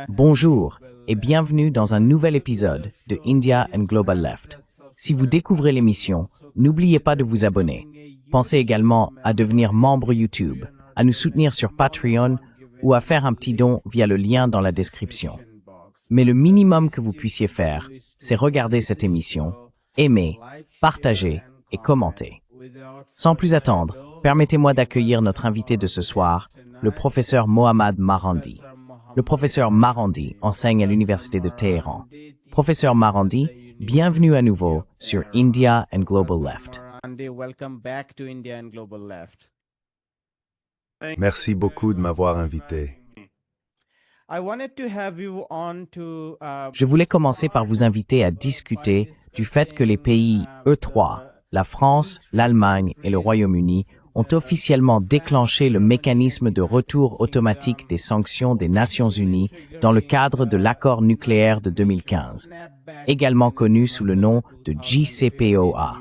Bonjour et bienvenue dans un nouvel épisode de India and Global Left. Si vous découvrez l'émission, n'oubliez pas de vous abonner. Pensez également à devenir membre YouTube, à nous soutenir sur Patreon ou à faire un petit don via le lien dans la description. Mais le minimum que vous puissiez faire, c'est regarder cette émission, aimer, partager et commenter. Sans plus attendre, permettez-moi d'accueillir notre invité de ce soir, le professeur Mohammad Marandi. Le professeur Marandi enseigne à l'Université de Téhéran. Professeur Marandi, bienvenue à nouveau sur India and Global Left. Merci beaucoup de m'avoir invité. Je voulais commencer par vous inviter à discuter du fait que les pays E3, la France, l'Allemagne et le Royaume-Uni, ont officiellement déclenché le mécanisme de retour automatique des sanctions des Nations Unies dans le cadre de l'accord nucléaire de 2015, également connu sous le nom de JCPOA,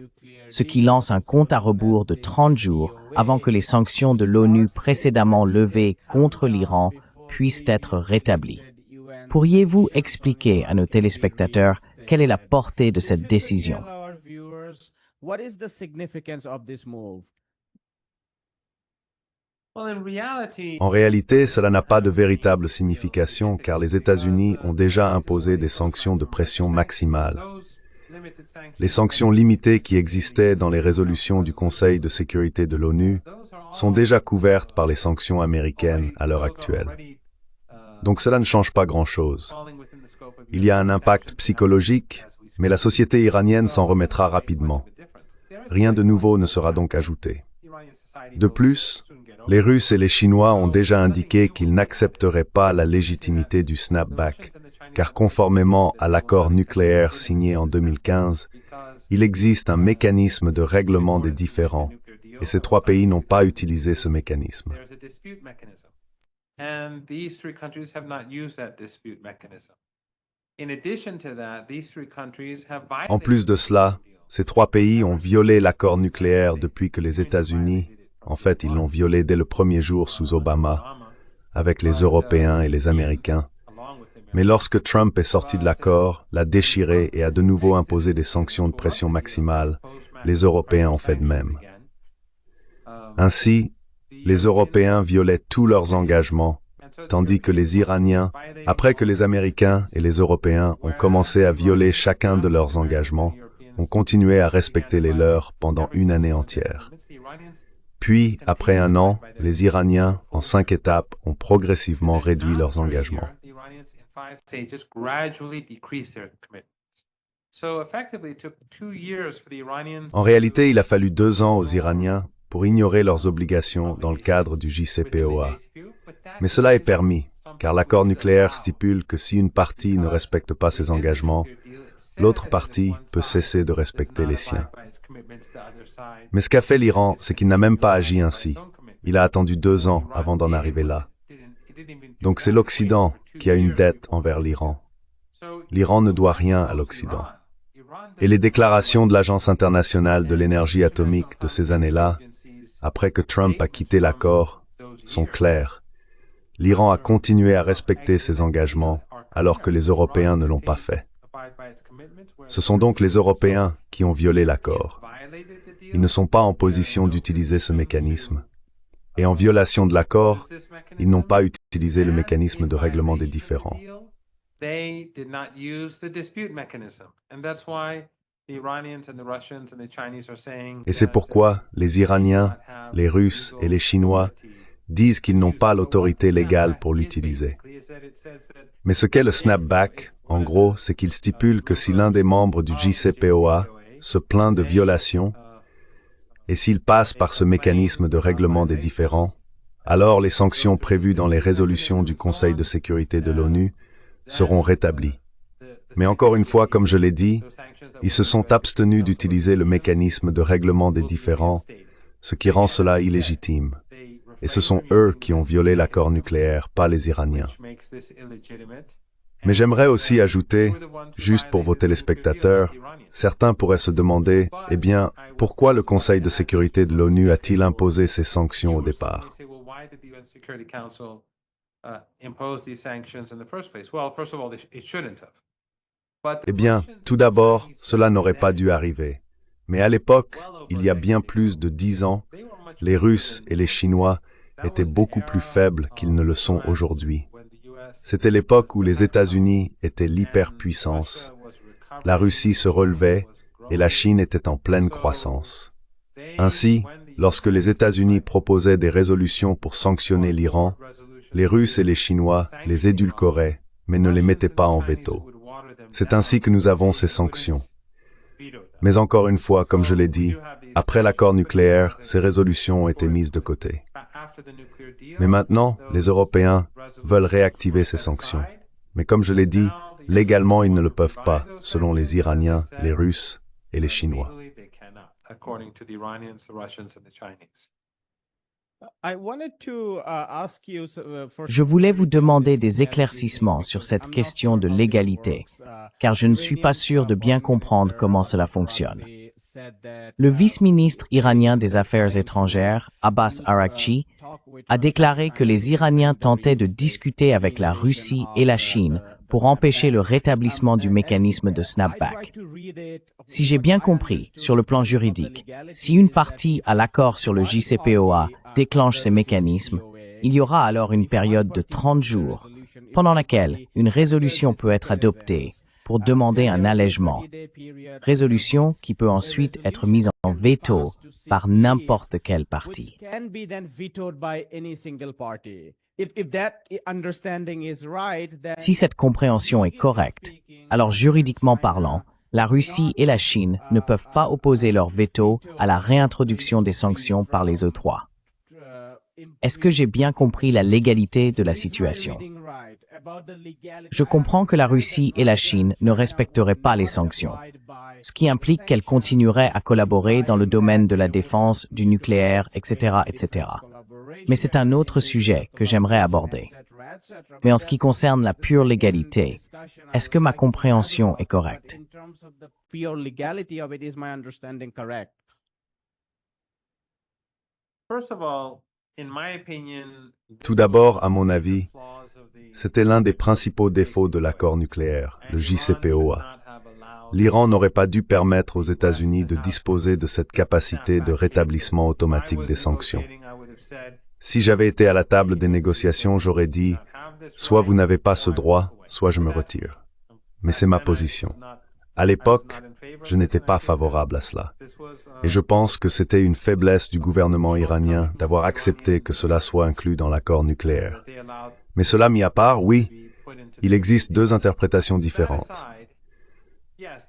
ce qui lance un compte à rebours de 30 jours avant que les sanctions de l'ONU précédemment levées contre l'Iran puissent être rétablies. Pourriez-vous expliquer à nos téléspectateurs quelle est la portée de cette décision? En réalité, cela n'a pas de véritable signification car les États-Unis ont déjà imposé des sanctions de pression maximale. Les sanctions limitées qui existaient dans les résolutions du Conseil de sécurité de l'ONU sont déjà couvertes par les sanctions américaines à l'heure actuelle. Donc cela ne change pas grand-chose. Il y a un impact psychologique, mais la société iranienne s'en remettra rapidement. Rien de nouveau ne sera donc ajouté. De plus, les Russes et les Chinois ont déjà indiqué qu'ils n'accepteraient pas la légitimité du snapback, car conformément à l'accord nucléaire signé en 2015, il existe un mécanisme de règlement des différends, et ces trois pays n'ont pas utilisé ce mécanisme. En plus de cela, ces trois pays ont violé l'accord nucléaire depuis que les États-Unis, en fait, ils l'ont violé dès le premier jour sous Obama, avec les Européens et les Américains. Mais lorsque Trump est sorti de l'accord, l'a déchiré et a de nouveau imposé des sanctions de pression maximale, les Européens ont fait de même. Ainsi, les Européens violaient tous leurs engagements, tandis que les Iraniens, après que les Américains et les Européens ont commencé à violer chacun de leurs engagements, ont continué à respecter les leurs pendant une année entière. Puis, après un an, les Iraniens, en 5 étapes, ont progressivement réduit leurs engagements. En réalité, il a fallu 2 ans aux Iraniens pour ignorer leurs obligations dans le cadre du JCPOA. Mais cela est permis, car l'accord nucléaire stipule que si une partie ne respecte pas ses engagements, l'autre partie peut cesser de respecter les siens. Mais ce qu'a fait l'Iran, c'est qu'il n'a même pas agi ainsi. Il a attendu 2 ans avant d'en arriver là. Donc c'est l'Occident qui a une dette envers l'Iran. L'Iran ne doit rien à l'Occident. Et les déclarations de l'Agence internationale de l'énergie atomique de ces années-là, après que Trump a quitté l'accord, sont claires. L'Iran a continué à respecter ses engagements alors que les Européens ne l'ont pas fait. Ce sont donc les Européens qui ont violé l'accord. Ils ne sont pas en position d'utiliser ce mécanisme. Et en violation de l'accord, ils n'ont pas utilisé le mécanisme de règlement des différends. Et c'est pourquoi les Iraniens, les Russes et les Chinois disent qu'ils n'ont pas l'autorité légale pour l'utiliser. Mais ce qu'est le snapback, en gros, c'est qu'il stipule que si l'un des membres du JCPOA se plaint de violation, et s'il passe par ce mécanisme de règlement des différends, alors les sanctions prévues dans les résolutions du Conseil de sécurité de l'ONU seront rétablies. Mais encore une fois, comme je l'ai dit, ils se sont abstenus d'utiliser le mécanisme de règlement des différends, ce qui rend cela illégitime. Et ce sont eux qui ont violé l'accord nucléaire, pas les Iraniens. Mais j'aimerais aussi ajouter, juste pour vos téléspectateurs, certains pourraient se demander, eh bien, pourquoi le Conseil de sécurité de l'ONU a-t-il imposé ces sanctions au départ? Eh bien, tout d'abord, cela n'aurait pas dû arriver. Mais à l'époque, il y a bien plus de 10 ans, les Russes et les Chinois étaient beaucoup plus faibles qu'ils ne le sont aujourd'hui. C'était l'époque où les États-Unis étaient l'hyperpuissance. La Russie se relevait et la Chine était en pleine croissance. Ainsi, lorsque les États-Unis proposaient des résolutions pour sanctionner l'Iran, les Russes et les Chinois les édulcoraient, mais ne les mettaient pas en veto. C'est ainsi que nous avons ces sanctions. Mais encore une fois, comme je l'ai dit, après l'accord nucléaire, ces résolutions ont été mises de côté. Mais maintenant, les Européens veulent réactiver ces sanctions. Mais comme je l'ai dit, légalement, ils ne le peuvent pas, selon les Iraniens, les Russes et les Chinois. Je voulais vous demander des éclaircissements sur cette question de légalité, car je ne suis pas sûr de bien comprendre comment cela fonctionne. Le vice-ministre iranien des Affaires étrangères, Abbas Araghchi, a déclaré que les Iraniens tentaient de discuter avec la Russie et la Chine pour empêcher le rétablissement du mécanisme de snapback. Si j'ai bien compris, sur le plan juridique, si une partie à l'accord sur le JCPOA déclenche ces mécanismes, il y aura alors une période de 30 jours, pendant laquelle une résolution peut être adoptée pour demander un allègement. Résolution qui peut ensuite être mise en veto par n'importe quelle partie. Si cette compréhension est correcte, alors juridiquement parlant, la Russie et la Chine ne peuvent pas opposer leur veto à la réintroduction des sanctions par les E3. Est-ce que j'ai bien compris la légalité de la situation? Je comprends que la Russie et la Chine ne respecteraient pas les sanctions, ce qui implique qu'elles continueraient à collaborer dans le domaine de la défense, du nucléaire, etc., etc. Mais c'est un autre sujet que j'aimerais aborder. Mais en ce qui concerne la pure légalité, est-ce que ma compréhension est correcte? Tout d'abord, à mon avis, c'était l'un des principaux défauts de l'accord nucléaire, le JCPOA. L'Iran n'aurait pas dû permettre aux États-Unis de disposer de cette capacité de rétablissement automatique des sanctions. Si j'avais été à la table des négociations, j'aurais dit « soit vous n'avez pas ce droit, soit je me retire ». Mais c'est ma position. À l'époque, je n'étais pas favorable à cela. Et je pense que c'était une faiblesse du gouvernement iranien d'avoir accepté que cela soit inclus dans l'accord nucléaire. Mais cela mis à part, oui, il existe deux interprétations différentes.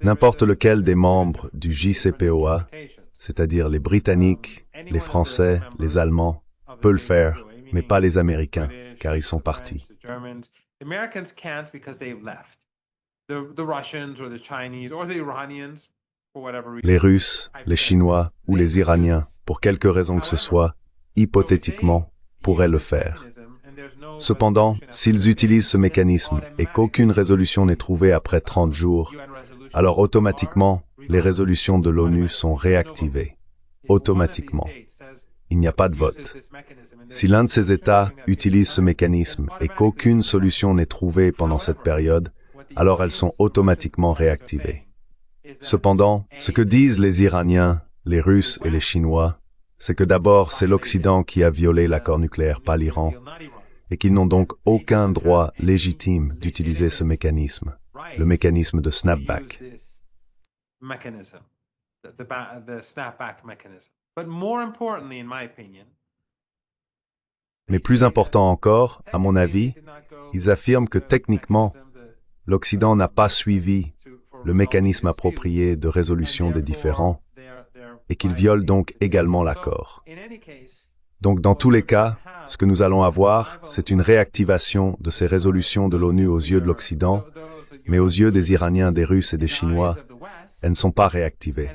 N'importe lequel des membres du JCPOA, c'est-à-dire les Britanniques, les Français, les Allemands, peut le faire, mais pas les Américains, car ils sont partis. Les Russes, les Chinois ou les Iraniens, pour quelque raison que ce soit, hypothétiquement, pourraient le faire. Cependant, s'ils utilisent ce mécanisme et qu'aucune résolution n'est trouvée après 30 jours, alors automatiquement, les résolutions de l'ONU sont réactivées. Automatiquement. Il n'y a pas de vote. Si l'un de ces États utilise ce mécanisme et qu'aucune solution n'est trouvée pendant cette période, alors elles sont automatiquement réactivées. Cependant, ce que disent les Iraniens, les Russes et les Chinois, c'est que d'abord c'est l'Occident qui a violé l'accord nucléaire, pas l'Iran, et qu'ils n'ont donc aucun droit légitime d'utiliser ce mécanisme, le mécanisme de snapback. Mais plus important encore, à mon avis, ils affirment que techniquement, l'Occident n'a pas suivi le mécanisme approprié de résolution des différends et qu'il viole donc également l'accord. Donc dans tous les cas, ce que nous allons avoir, c'est une réactivation de ces résolutions de l'ONU aux yeux de l'Occident, mais aux yeux des Iraniens, des Russes et des Chinois, elles ne sont pas réactivées.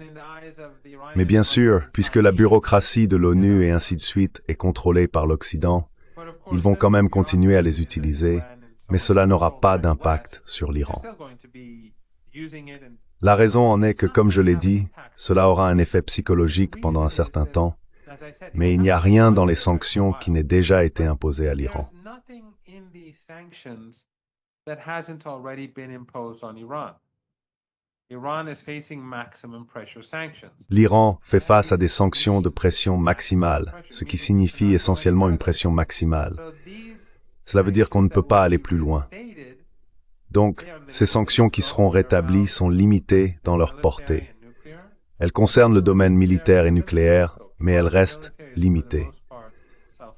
Mais bien sûr, puisque la bureaucratie de l'ONU et ainsi de suite est contrôlée par l'Occident, ils vont quand même continuer à les utiliser, mais cela n'aura pas d'impact sur l'Iran. La raison en est que, comme je l'ai dit, cela aura un effet psychologique pendant un certain temps, mais il n'y a rien dans les sanctions qui n'ait déjà été imposé à l'Iran. L'Iran fait face à des sanctions de pression maximale, ce qui signifie essentiellement une pression maximale. Cela veut dire qu'on ne peut pas aller plus loin. Donc, ces sanctions qui seront rétablies sont limitées dans leur portée. Elles concernent le domaine militaire et nucléaire, mais elles restent limitées.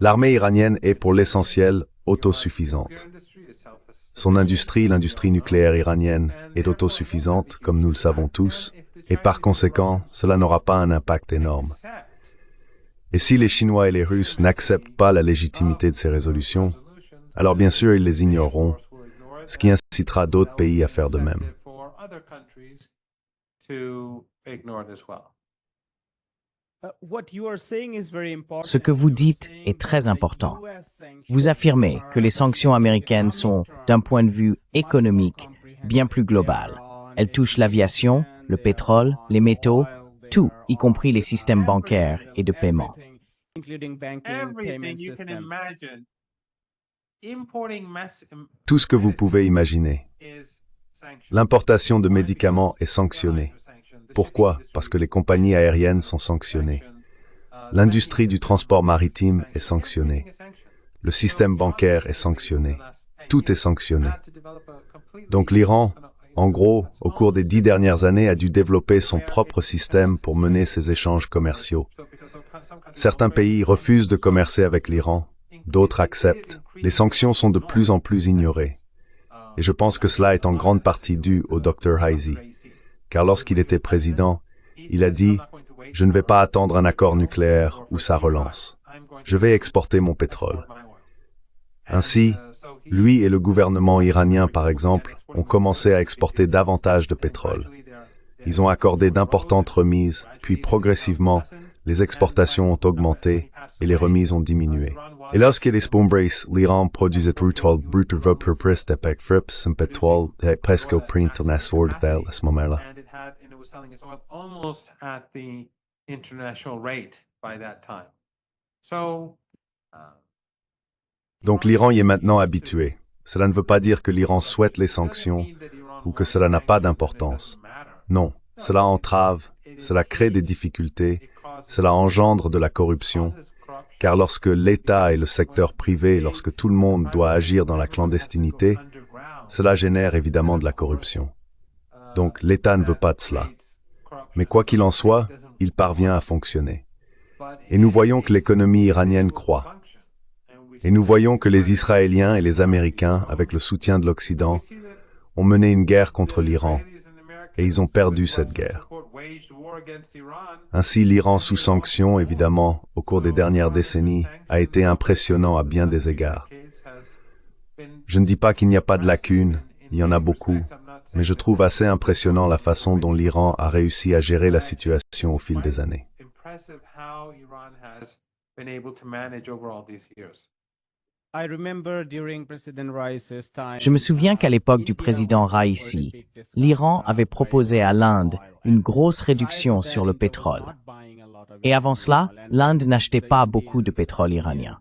L'armée iranienne est pour l'essentiel autosuffisante. Son industrie, l'industrie nucléaire iranienne, est autosuffisante, comme nous le savons tous, et par conséquent, cela n'aura pas un impact énorme. Et si les Chinois et les Russes n'acceptent pas la légitimité de ces résolutions, alors bien sûr ils les ignoreront, ce qui incitera d'autres pays à faire de même. Ce que vous dites est très important. Vous affirmez que les sanctions américaines sont, d'un point de vue économique, bien plus globales. Elles touchent l'aviation, le pétrole, les métaux, tout, y compris les systèmes bancaires et de paiement. Tout ce que vous pouvez imaginer. L'importation de médicaments est sanctionnée. Pourquoi? Parce que les compagnies aériennes sont sanctionnées. L'industrie du transport maritime est sanctionnée. Le système bancaire est sanctionné. Tout est sanctionné. Donc l'Iran, en gros, au cours des 10 dernières années, a dû développer son propre système pour mener ses échanges commerciaux. Certains pays refusent de commercer avec l'Iran, d'autres acceptent. Les sanctions sont de plus en plus ignorées. Et je pense que cela est en grande partie dû au Dr Raisi. Car lorsqu'il était président, il a dit « Je ne vais pas attendre un accord nucléaire ou sa relance. Je vais exporter mon pétrole. » Ainsi, lui et le gouvernement iranien, par exemple, ont commencé à exporter davantage de pétrole. Ils ont accordé d'importantes remises, puis progressivement, les exportations ont augmenté et les remises ont diminué. Et lorsqu'il est Spoonbrace, l'Iran produisait pétrole brut pour presque avec frips, un pétrole presque au prix international à ce moment-là. Donc l'Iran y est maintenant habitué. Cela ne veut pas dire que l'Iran souhaite les sanctions ou que cela n'a pas d'importance. Non, cela entrave, cela crée des difficultés, cela engendre de la corruption, car lorsque l'État et le secteur privé, lorsque tout le monde doit agir dans la clandestinité, cela génère évidemment de la corruption. Donc l'État ne veut pas de cela. Mais quoi qu'il en soit, il parvient à fonctionner. Et nous voyons que l'économie iranienne croît. Et nous voyons que les Israéliens et les Américains, avec le soutien de l'Occident, ont mené une guerre contre l'Iran. Et ils ont perdu cette guerre. Ainsi, l'Iran sous sanctions, évidemment, au cours des dernières décennies, a été impressionnant à bien des égards. Je ne dis pas qu'il n'y a pas de lacunes, il y en a beaucoup, mais je trouve assez impressionnant la façon dont l'Iran a réussi à gérer la situation au fil des années. Je me souviens qu'à l'époque du président Raisi, l'Iran avait proposé à l'Inde une grosse réduction sur le pétrole. Et avant cela, l'Inde n'achetait pas beaucoup de pétrole iranien.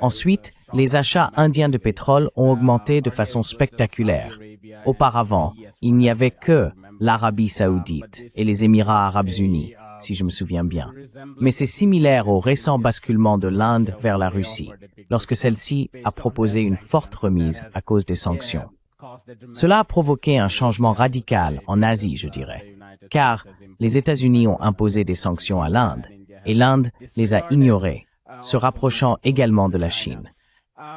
Ensuite, les achats indiens de pétrole ont augmenté de façon spectaculaire. Auparavant, il n'y avait que l'Arabie saoudite et les Émirats arabes unis, si je me souviens bien. Mais c'est similaire au récent basculement de l'Inde vers la Russie, lorsque celle-ci a proposé une forte remise à cause des sanctions. Cela a provoqué un changement radical en Asie, je dirais, car les États-Unis ont imposé des sanctions à l'Inde, et l'Inde les a ignorées, se rapprochant également de la Chine.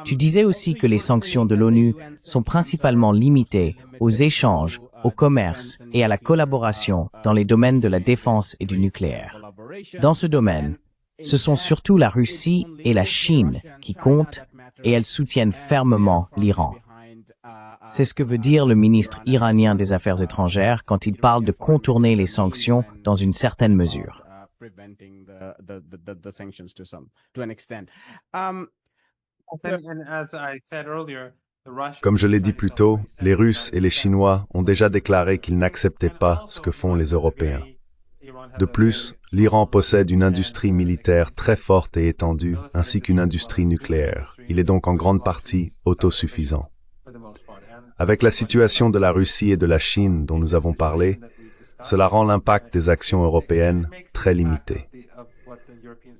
Tu disais aussi que les sanctions de l'ONU sont principalement limitées aux échanges, au commerce et à la collaboration dans les domaines de la défense et du nucléaire. Dans ce domaine, ce sont surtout la Russie et la Chine qui comptent et elles soutiennent fermement l'Iran. C'est ce que veut dire le ministre iranien des Affaires étrangères quand il parle de contourner les sanctions dans une certaine mesure. Comme je l'ai dit plus tôt, les Russes et les Chinois ont déjà déclaré qu'ils n'acceptaient pas ce que font les Européens. De plus, l'Iran possède une industrie militaire très forte et étendue, ainsi qu'une industrie nucléaire. Il est donc en grande partie autosuffisant. Avec la situation de la Russie et de la Chine dont nous avons parlé, cela rend l'impact des actions européennes très limité.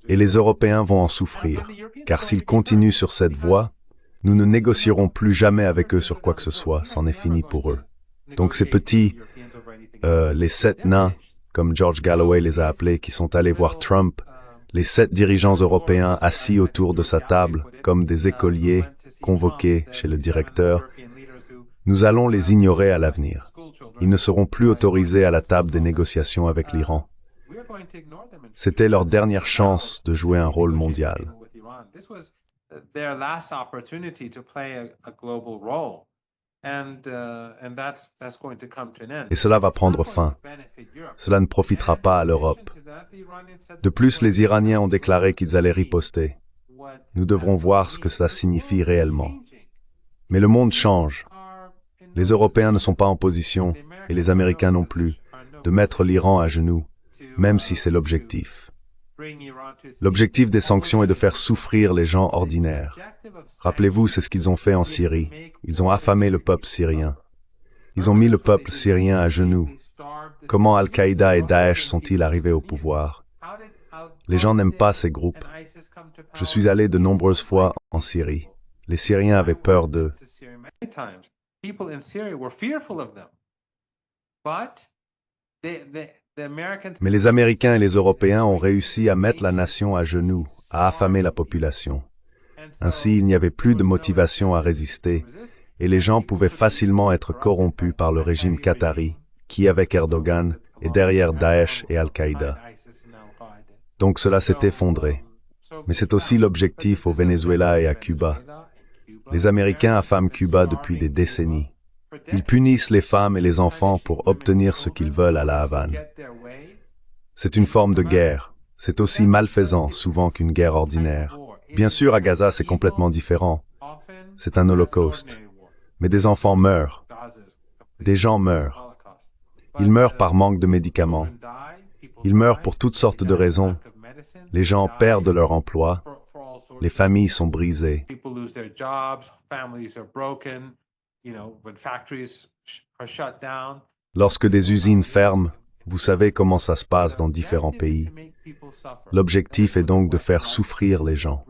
Et les Européens vont en souffrir, car s'ils continuent sur cette voie, nous ne négocierons plus jamais avec eux sur quoi que ce soit, c'en est fini pour eux. Donc ces petits, les 7 nains, comme George Galloway les a appelés, qui sont allés voir Trump, les 7 dirigeants européens assis autour de sa table, comme des écoliers convoqués chez le directeur, nous allons les ignorer à l'avenir. Ils ne seront plus autorisés à la table des négociations avec l'Iran. C'était leur dernière chance de jouer un rôle mondial. Et cela va prendre fin. Cela ne profitera pas à l'Europe. De plus, les Iraniens ont déclaré qu'ils allaient riposter. Nous devrons voir ce que cela signifie réellement. Mais le monde change. Les Européens ne sont pas en position, et les Américains non plus, de mettre l'Iran à genoux, même si c'est l'objectif. L'objectif des sanctions est de faire souffrir les gens ordinaires. Rappelez-vous, c'est ce qu'ils ont fait en Syrie. Ils ont affamé le peuple syrien. Ils ont mis le peuple syrien à genoux. Comment Al-Qaïda et Daesh sont-ils arrivés au pouvoir? Les gens n'aiment pas ces groupes. Je suis allé de nombreuses fois en Syrie. Les Syriens avaient peur d'eux. Mais les Américains et les Européens ont réussi à mettre la nation à genoux, à affamer la population. Ainsi, il n'y avait plus de motivation à résister, et les gens pouvaient facilement être corrompus par le régime qatari, qui, avec Erdogan, est derrière Daesh et Al-Qaïda. Donc cela s'est effondré. Mais c'est aussi l'objectif au Venezuela et à Cuba. Les Américains affament Cuba depuis des décennies. Ils punissent les femmes et les enfants pour obtenir ce qu'ils veulent à la Havane. C'est une forme de guerre. C'est aussi malfaisant souvent qu'une guerre ordinaire. Bien sûr, à Gaza, c'est complètement différent. C'est un holocauste. Mais des enfants meurent. Des gens meurent. Ils meurent par manque de médicaments. Ils meurent pour toutes sortes de raisons. Les gens perdent leur emploi. Les familles sont brisées. Lorsque des usines ferment, vous savez comment ça se passe dans différents pays. L'objectif est donc de faire souffrir les gens.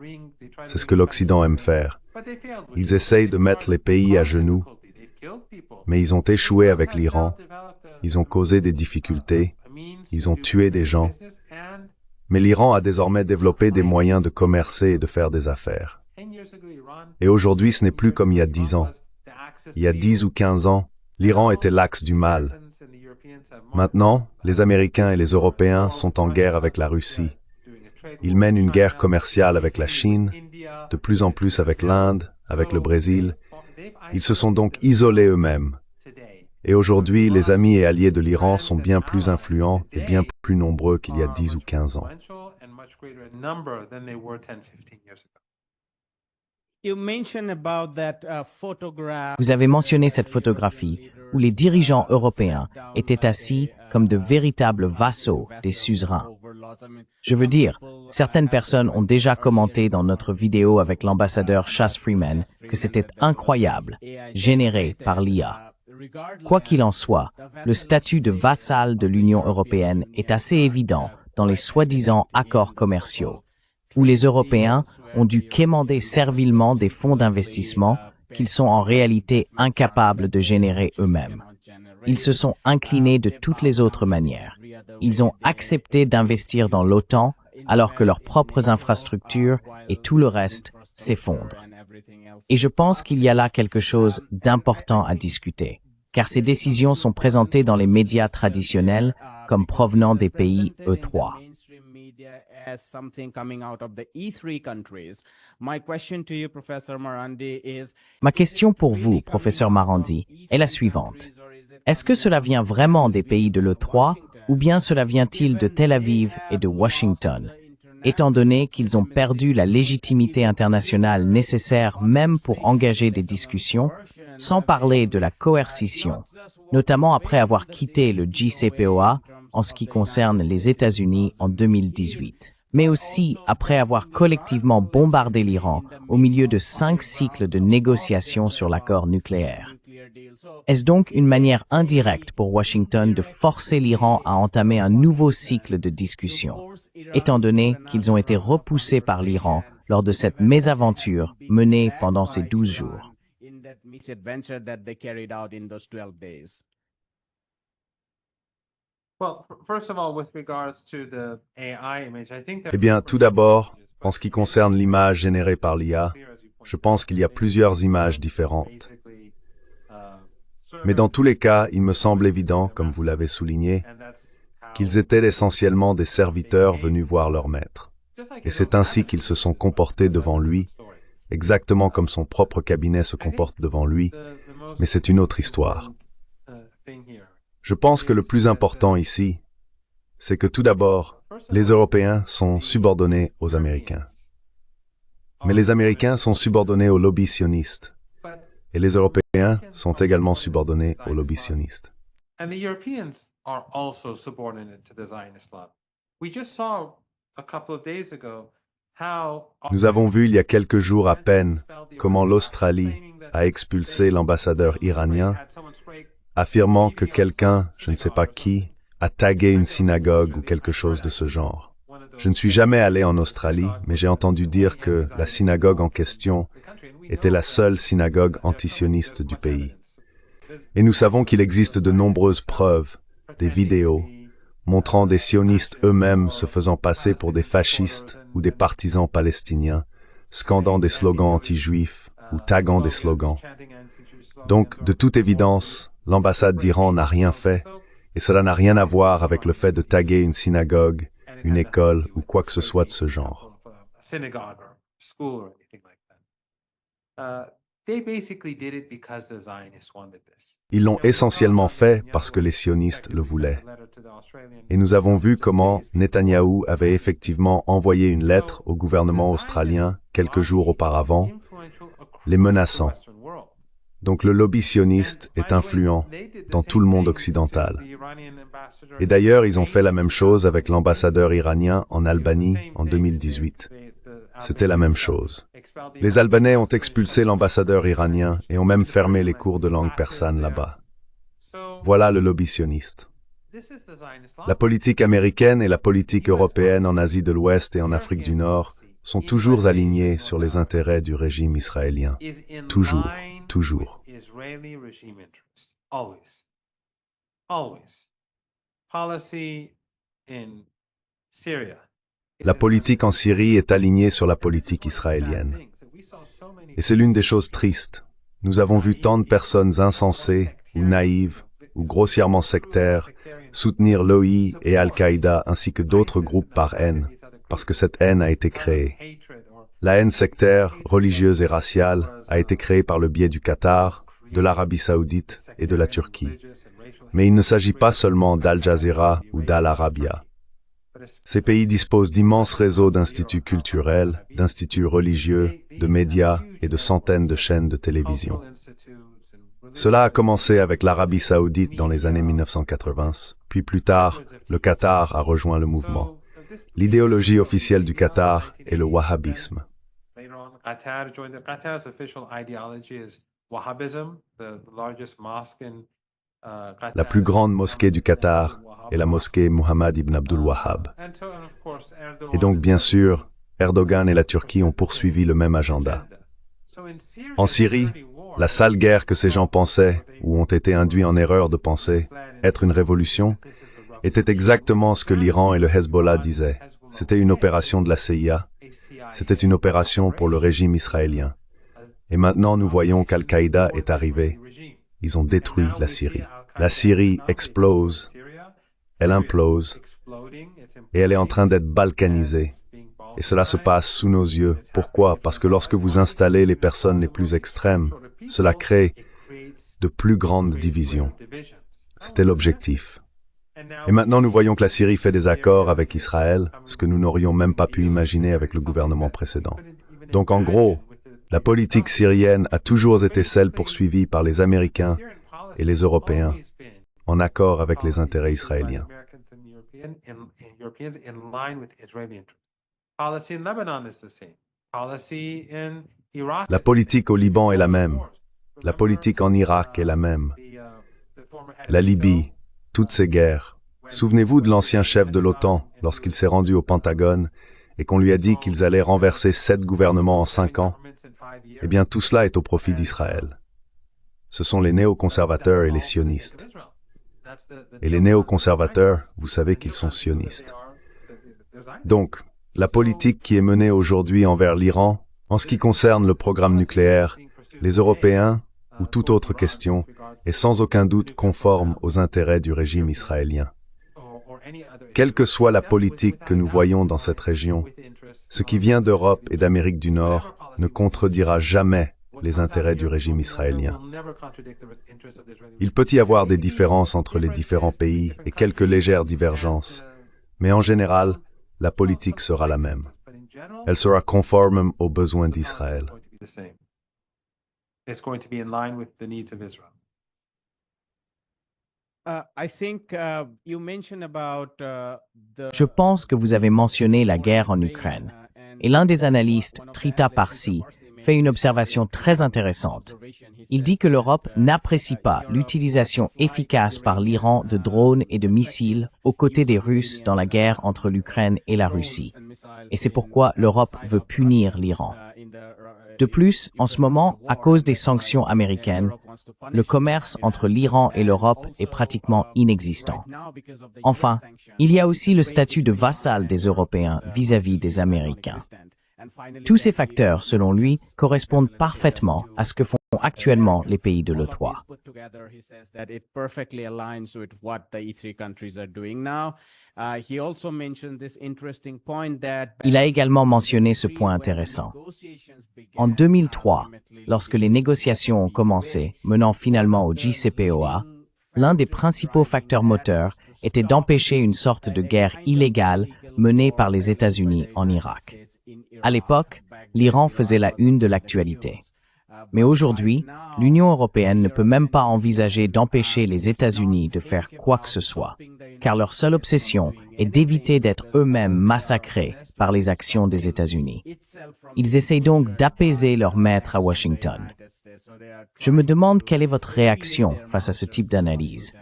C'est ce que l'Occident aime faire. Ils essayent de mettre les pays à genoux, mais ils ont échoué avec l'Iran. Ils ont causé des difficultés. Ils ont tué des gens. Mais l'Iran a désormais développé des moyens de commercer et de faire des affaires. Et aujourd'hui, ce n'est plus comme il y a 10 ans. Il y a 10 ou 15 ans, l'Iran était l'axe du mal. Maintenant, les Américains et les Européens sont en guerre avec la Russie. Ils mènent une guerre commerciale avec la Chine, de plus en plus avec l'Inde, avec le Brésil. Ils se sont donc isolés eux-mêmes. Et aujourd'hui, les amis et alliés de l'Iran sont bien plus influents et bien plus nombreux qu'il y a 10 ou 15 ans. Vous avez mentionné cette photographie où les dirigeants européens étaient assis comme de véritables vassaux des suzerains. Je veux dire, certaines personnes ont déjà commenté dans notre vidéo avec l'ambassadeur Chas Freeman que c'était incroyable, généré par l'IA. Quoi qu'il en soit, le statut de vassal de l'Union européenne est assez évident dans les soi-disant accords commerciaux, où les Européens ont dû quémander servilement des fonds d'investissement qu'ils sont en réalité incapables de générer eux-mêmes. Ils se sont inclinés de toutes les autres manières. Ils ont accepté d'investir dans l'OTAN alors que leurs propres infrastructures et tout le reste s'effondrent. Et je pense qu'il y a là quelque chose d'important à discuter, car ces décisions sont présentées dans les médias traditionnels comme provenant des pays E3. Ma question pour vous, professeur Marandi, est la suivante. Est-ce que cela vient vraiment des pays de l'E3 ou bien cela vient-il de Tel Aviv et de Washington, étant donné qu'ils ont perdu la légitimité internationale nécessaire même pour engager des discussions, sans parler de la coercition, notamment après avoir quitté le JCPOA en ce qui concerne les États-Unis en 2018, mais aussi après avoir collectivement bombardé l'Iran au milieu de 5 cycles de négociations sur l'accord nucléaire. Est-ce donc une manière indirecte pour Washington de forcer l'Iran à entamer un nouveau cycle de discussion, étant donné qu'ils ont été repoussés par l'Iran lors de cette mésaventure menée pendant ces 12 jours? Eh bien, tout d'abord, en ce qui concerne l'image générée par l'IA, je pense qu'il y a plusieurs images différentes. Mais dans tous les cas, il me semble évident, comme vous l'avez souligné, qu'ils étaient essentiellement des serviteurs venus voir leur maître. Et c'est ainsi qu'ils se sont comportés devant lui, exactement comme son propre cabinet se comporte devant lui, mais c'est une autre histoire. Je pense que le plus important ici, c'est que tout d'abord, les Européens sont subordonnés aux Américains. Mais les Américains sont subordonnés aux lobbies sionistes. Et les Européens sont également subordonnés aux lobbies sionistes. Nous avons vu il y a quelques jours à peine comment l'Australie a expulsé l'ambassadeur iranien, affirmant que quelqu'un, je ne sais pas qui, a tagué une synagogue ou quelque chose de ce genre. Je ne suis jamais allé en Australie, mais j'ai entendu dire que la synagogue en question était la seule synagogue antisioniste du pays. Et nous savons qu'il existe de nombreuses preuves, des vidéos, montrant des sionistes eux-mêmes se faisant passer pour des fascistes ou des partisans palestiniens, scandant des slogans anti-juifs ou taguant des slogans. Donc, de toute évidence, l'ambassade d'Iran n'a rien fait, et cela n'a rien à voir avec le fait de taguer une synagogue, une école ou quoi que ce soit de ce genre. Ils l'ont essentiellement fait parce que les sionistes le voulaient. Et nous avons vu comment Netanyahou avait effectivement envoyé une lettre au gouvernement australien quelques jours auparavant, les menaçant. Donc le lobby sioniste est influent dans tout le monde occidental. Et d'ailleurs, ils ont fait la même chose avec l'ambassadeur iranien en Albanie en 2018. C'était la même chose. Les Albanais ont expulsé l'ambassadeur iranien et ont même fermé les cours de langue persane là-bas. Voilà le lobby sioniste. La politique américaine et la politique européenne en Asie de l'Ouest et en Afrique du Nord sont toujours alignées sur les intérêts du régime israélien. Toujours, toujours. La politique en Syrie est alignée sur la politique israélienne. Et c'est l'une des choses tristes. Nous avons vu tant de personnes insensées ou naïves ou grossièrement sectaires soutenir l'OI et Al-Qaïda ainsi que d'autres groupes par haine, parce que cette haine a été créée. La haine sectaire, religieuse et raciale a été créée par le biais du Qatar, de l'Arabie Saoudite et de la Turquie. Mais il ne s'agit pas seulement d'Al Jazeera ou d'Al Arabiya. Ces pays disposent d'immenses réseaux d'instituts culturels, d'instituts religieux, de médias et de centaines de chaînes de télévision. Cela a commencé avec l'Arabie Saoudite dans les années 1980, puis plus tard, le Qatar a rejoint le mouvement. L'idéologie officielle du Qatar est le wahhabisme. La plus grande mosquée du Qatar est la mosquée Muhammad ibn Abdul Wahhab. Et donc, bien sûr, Erdogan et la Turquie ont poursuivi le même agenda. En Syrie, la sale guerre que ces gens pensaient, ou ont été induits en erreur de penser, être une révolution, était exactement ce que l'Iran et le Hezbollah disaient. C'était une opération de la CIA. C'était une opération pour le régime israélien. Et maintenant, nous voyons qu'Al-Qaïda est arrivé. Ils ont détruit la Syrie. La Syrie explose, elle implose, et elle est en train d'être balkanisée. Et cela se passe sous nos yeux. Pourquoi? Parce que lorsque vous installez les personnes les plus extrêmes, cela crée de plus grandes divisions. C'était l'objectif. Et maintenant, nous voyons que la Syrie fait des accords avec Israël, ce que nous n'aurions même pas pu imaginer avec le gouvernement précédent. Donc, en gros, la politique syrienne a toujours été celle poursuivie par les Américains et les Européens, en accord avec les intérêts israéliens. La politique au Liban est la même. La politique en Irak est la même. La Libye, toutes ces guerres. Souvenez-vous de l'ancien chef de l'OTAN lorsqu'il s'est rendu au Pentagone et qu'on lui a dit qu'ils allaient renverser 7 gouvernements en 5 ans. Eh bien, tout cela est au profit d'Israël. Ce sont les néoconservateurs et les sionistes. Et les néoconservateurs, vous savez qu'ils sont sionistes. Donc, la politique qui est menée aujourd'hui envers l'Iran, en ce qui concerne le programme nucléaire, les Européens ou toute autre question, est sans aucun doute conforme aux intérêts du régime israélien. Quelle que soit la politique que nous voyons dans cette région, ce qui vient d'Europe et d'Amérique du Nord ne contredira jamais les intérêts du régime israélien. Il peut y avoir des différences entre les différents pays et quelques légères divergences, mais en général, la politique sera la même. Elle sera conforme aux besoins d'Israël. Je pense que vous avez mentionné la guerre en Ukraine. Et l'un des analystes, Trita Parsi, fait une observation très intéressante. Il dit que l'Europe n'apprécie pas l'utilisation efficace par l'Iran de drones et de missiles aux côtés des Russes dans la guerre entre l'Ukraine et la Russie. Et c'est pourquoi l'Europe veut punir l'Iran. De plus, en ce moment, à cause des sanctions américaines, le commerce entre l'Iran et l'Europe est pratiquement inexistant. Enfin, il y a aussi le statut de vassal des Européens vis-à-vis des Américains. Tous ces facteurs, selon lui, correspondent parfaitement à ce que font actuellement les pays de l'E3. Il a également mentionné ce point intéressant. En 2003, lorsque les négociations ont commencé, menant finalement au JCPOA, l'un des principaux facteurs moteurs était d'empêcher une sorte de guerre illégale menée par les États-Unis en Irak. À l'époque, l'Iran faisait la une de l'actualité. Mais aujourd'hui, l'Union européenne ne peut même pas envisager d'empêcher les États-Unis de faire quoi que ce soit, car leur seule obsession est d'éviter d'être eux-mêmes massacrés par les actions des États-Unis. Ils essayent donc d'apaiser leur maître à Washington. Je me demande quelle est votre réaction face à ce type d'analyse.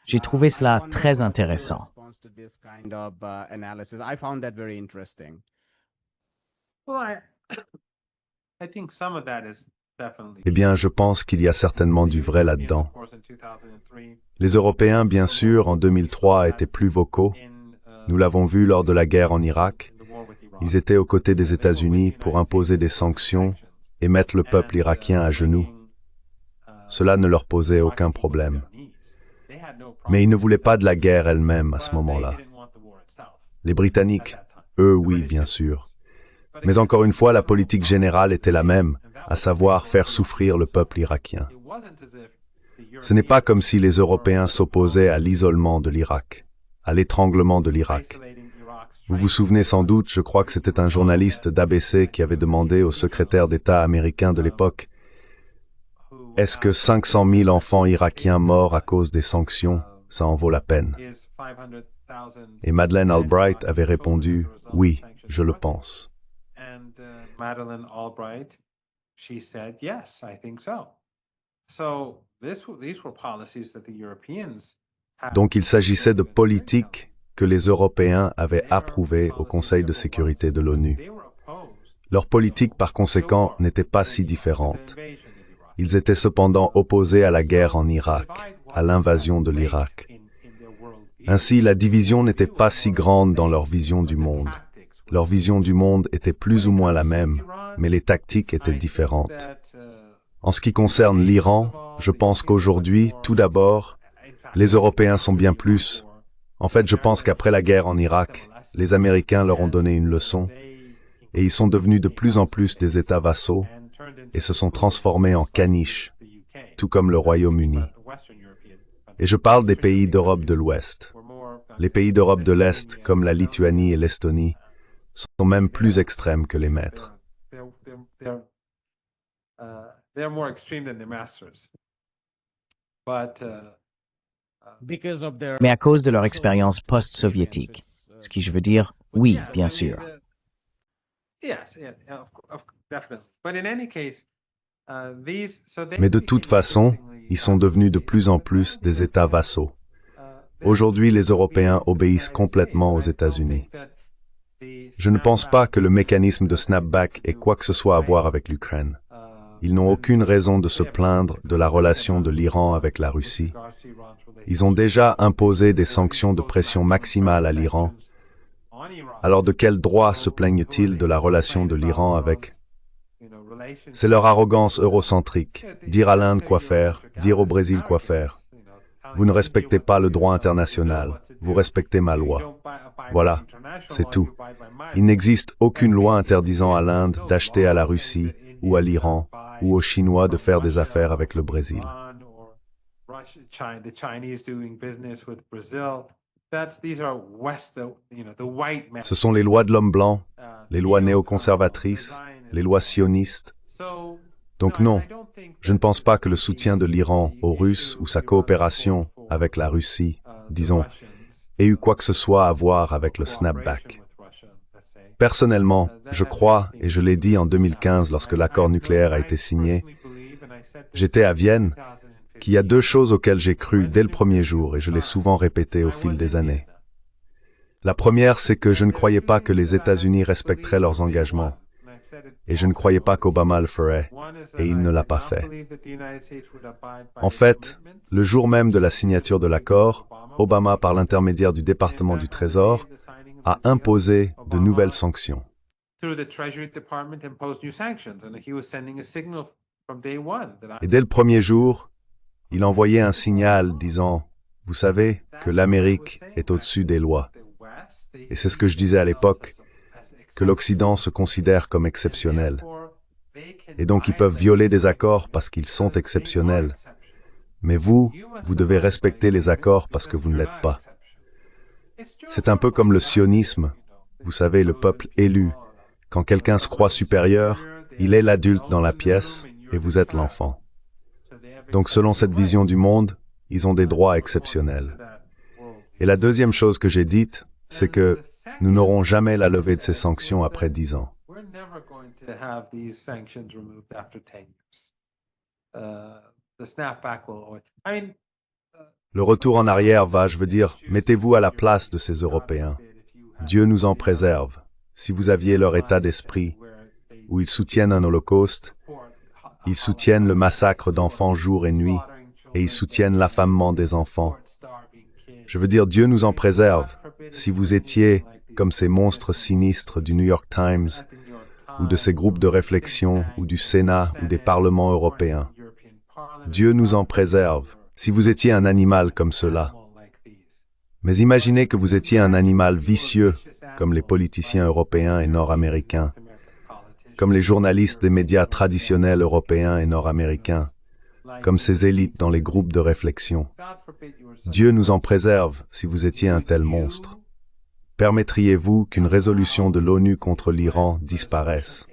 J'ai trouvé cela très intéressant. Eh bien, je pense qu'il y a certainement du vrai là-dedans. Les Européens, bien sûr, en 2003, étaient plus vocaux. Nous l'avons vu lors de la guerre en Irak. Ils étaient aux côtés des États-Unis pour imposer des sanctions et mettre le peuple irakien à genoux. Cela ne leur posait aucun problème. Mais ils ne voulaient pas de la guerre elle-même à ce moment-là. Les Britanniques, eux, oui, bien sûr. Mais encore une fois, la politique générale était la même, à savoir faire souffrir le peuple irakien. Ce n'est pas comme si les Européens s'opposaient à l'isolement de l'Irak, à l'étranglement de l'Irak. Vous vous souvenez sans doute, je crois que c'était un journaliste d'ABC qui avait demandé au secrétaire d'État américain de l'époque « Est-ce que 500 000 enfants irakiens morts à cause des sanctions, ça en vaut la peine ?» Et Madeleine Albright avait répondu « Oui, je le pense. » Donc il s'agissait de politiques que les Européens avaient approuvées au Conseil de sécurité de l'ONU. Leur politique, par conséquent, n'était pas si différente. Ils étaient cependant opposés à la guerre en Irak, à l'invasion de l'Irak. Ainsi, la division n'était pas si grande dans leur vision du monde. Leur vision du monde était plus ou moins la même, mais les tactiques étaient différentes. En ce qui concerne l'Iran, je pense qu'aujourd'hui, tout d'abord, les Européens sont bien plus. En fait, je pense qu'après la guerre en Irak, les Américains leur ont donné une leçon, et ils sont devenus de plus en plus des États vassaux, et se sont transformés en caniches, tout comme le Royaume-Uni. Et je parle des pays d'Europe de l'Ouest. Les pays d'Europe de l'Est, comme la Lituanie et l'Estonie, sont même plus extrêmes que les maîtres. mais à cause de leur expérience post-soviétique. Ce qui je veux dire, oui, bien sûr. Mais de toute façon, ils sont devenus de plus en plus des États vassaux. Aujourd'hui, les Européens obéissent complètement aux États-Unis. Je ne pense pas que le mécanisme de snapback ait quoi que ce soit à voir avec l'Ukraine. Ils n'ont aucune raison de se plaindre de la relation de l'Iran avec la Russie. Ils ont déjà imposé des sanctions de pression maximale à l'Iran. Alors de quel droit se plaignent-ils de la relation de l'Iran avec? C'est leur arrogance eurocentrique, dire à l'Inde quoi faire, dire au Brésil quoi faire. Vous ne respectez pas le droit international, vous respectez ma loi. Voilà, c'est tout. Il n'existe aucune loi interdisant à l'Inde d'acheter à la Russie ou à l'Iran ou aux Chinois de faire des affaires avec le Brésil. Ce sont les lois de l'homme blanc, les lois néoconservatrices, les lois sionistes. Donc non, je ne pense pas que le soutien de l'Iran aux Russes ou sa coopération avec la Russie, disons, ait eu quoi que ce soit à voir avec le snapback. Personnellement, je crois, et je l'ai dit en 2015 lorsque l'accord nucléaire a été signé, j'étais à Vienne, qu'il y a deux choses auxquelles j'ai cru dès le premier jour et je l'ai souvent répété au fil des années. La première, c'est que je ne croyais pas que les États-Unis respecteraient leurs engagements. Et je ne croyais pas qu'Obama le ferait, et il ne l'a pas fait. En fait, le jour même de la signature de l'accord, Obama, par l'intermédiaire du département du Trésor, a imposé de nouvelles sanctions. Et dès le premier jour, il envoyait un signal disant « Vous savez que l'Amérique est au-dessus des lois. » Et c'est ce que je disais à l'époque, que l'Occident se considère comme exceptionnel. Et donc ils peuvent violer des accords parce qu'ils sont exceptionnels. Mais vous devez respecter les accords parce que vous ne l'êtes pas. C'est un peu comme le sionisme, vous savez, le peuple élu. Quand quelqu'un se croit supérieur, il est l'adulte dans la pièce et vous êtes l'enfant. Donc selon cette vision du monde, ils ont des droits exceptionnels. Et la deuxième chose que j'ai dite, c'est que nous n'aurons jamais la levée de ces sanctions après 10 ans. Le retour en arrière va, je veux dire, mettez-vous à la place de ces Européens. Dieu nous en préserve. Si vous aviez leur état d'esprit, où ils soutiennent un holocauste, ils soutiennent le massacre d'enfants jour et nuit, et ils soutiennent l'affamement des enfants. Je veux dire, Dieu nous en préserve. Si vous étiez comme ces monstres sinistres du New York Times, ou de ces groupes de réflexion, ou du Sénat, ou des parlements européens. Dieu nous en préserve, si vous étiez un animal comme cela. Mais imaginez que vous étiez un animal vicieux, comme les politiciens européens et nord-américains, comme les journalistes des médias traditionnels européens et nord-américains, comme ces élites dans les groupes de réflexion. Dieu nous en préserve si vous étiez un tel monstre. Permettriez-vous qu'une résolution de l'ONU contre l'Iran disparaisse?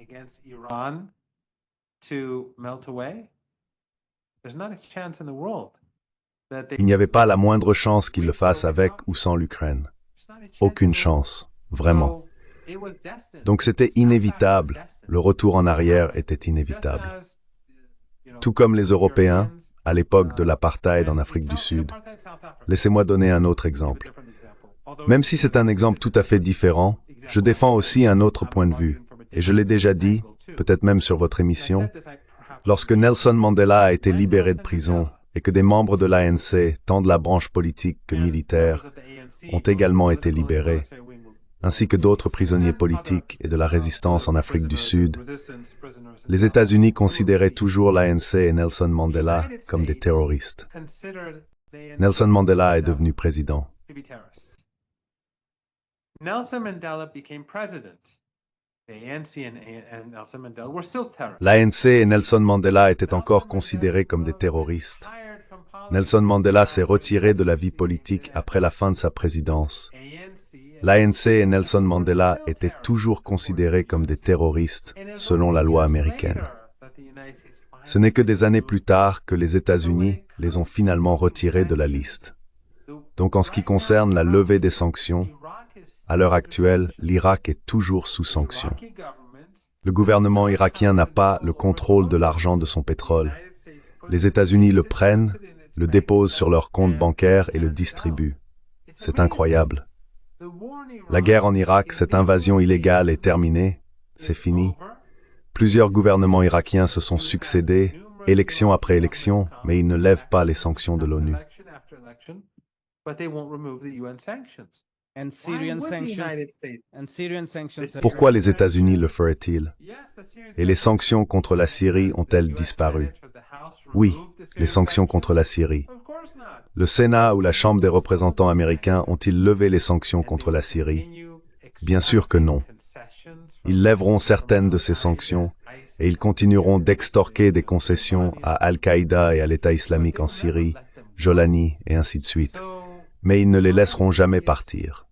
Il n'y avait pas la moindre chance qu'il le fasse avec ou sans l'Ukraine. Aucune chance, vraiment. Donc c'était inévitable, le retour en arrière était inévitable. Tout comme les Européens, à l'époque de l'apartheid en Afrique du Sud. Laissez-moi donner un autre exemple. Même si c'est un exemple tout à fait différent, je défends aussi un autre point de vue. Et je l'ai déjà dit, peut-être même sur votre émission, lorsque Nelson Mandela a été libéré de prison et que des membres de l'ANC, tant de la branche politique que militaire, ont également été libérés, ainsi que d'autres prisonniers politiques et de la résistance en Afrique du Sud, les États-Unis considéraient toujours l'ANC et Nelson Mandela comme des terroristes. Nelson Mandela est devenu président. Nelson Mandela became president. The ANC and Nelson Mandela were still terrorists. L'ANC et Nelson Mandela étaient encore considérés comme des terroristes. Nelson Mandela s'est retiré de la vie politique après la fin de sa présidence. L'ANC et Nelson Mandela étaient toujours considérés comme des terroristes, selon la loi américaine. Ce n'est que des années plus tard que les États-Unis les ont finalement retirés de la liste. Donc en ce qui concerne la levée des sanctions, à l'heure actuelle, l'Irak est toujours sous sanctions. Le gouvernement irakien n'a pas le contrôle de l'argent de son pétrole. Les États-Unis le prennent, le déposent sur leur compte bancaire et le distribuent. C'est incroyable. La guerre en Irak, cette invasion illégale est terminée, c'est fini. Plusieurs gouvernements irakiens se sont succédés, élection après élection, mais ils ne lèvent pas les sanctions de l'ONU. Pourquoi les États-Unis le feraient-ils? Et les sanctions contre la Syrie ont-elles disparu? Oui, les sanctions contre la Syrie. Le Sénat ou la Chambre des représentants américains ont-ils levé les sanctions contre la Syrie? Bien sûr que non. Ils lèveront certaines de ces sanctions et ils continueront d'extorquer des concessions à Al-Qaïda et à l'État islamique en Syrie, Jolani et ainsi de suite. Mais ils ne les laisseront jamais partir.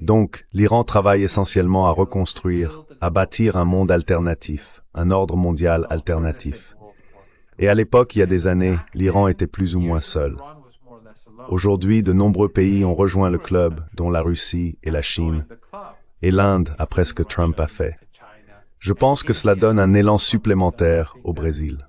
Donc, l'Iran travaille essentiellement à reconstruire, à bâtir un monde alternatif, un ordre mondial alternatif. Et à l'époque, il y a des années, l'Iran était plus ou moins seul. Aujourd'hui, de nombreux pays ont rejoint le club, dont la Russie et la Chine, et l'Inde après ce que Trump a fait. Je pense que cela donne un élan supplémentaire au Brésil.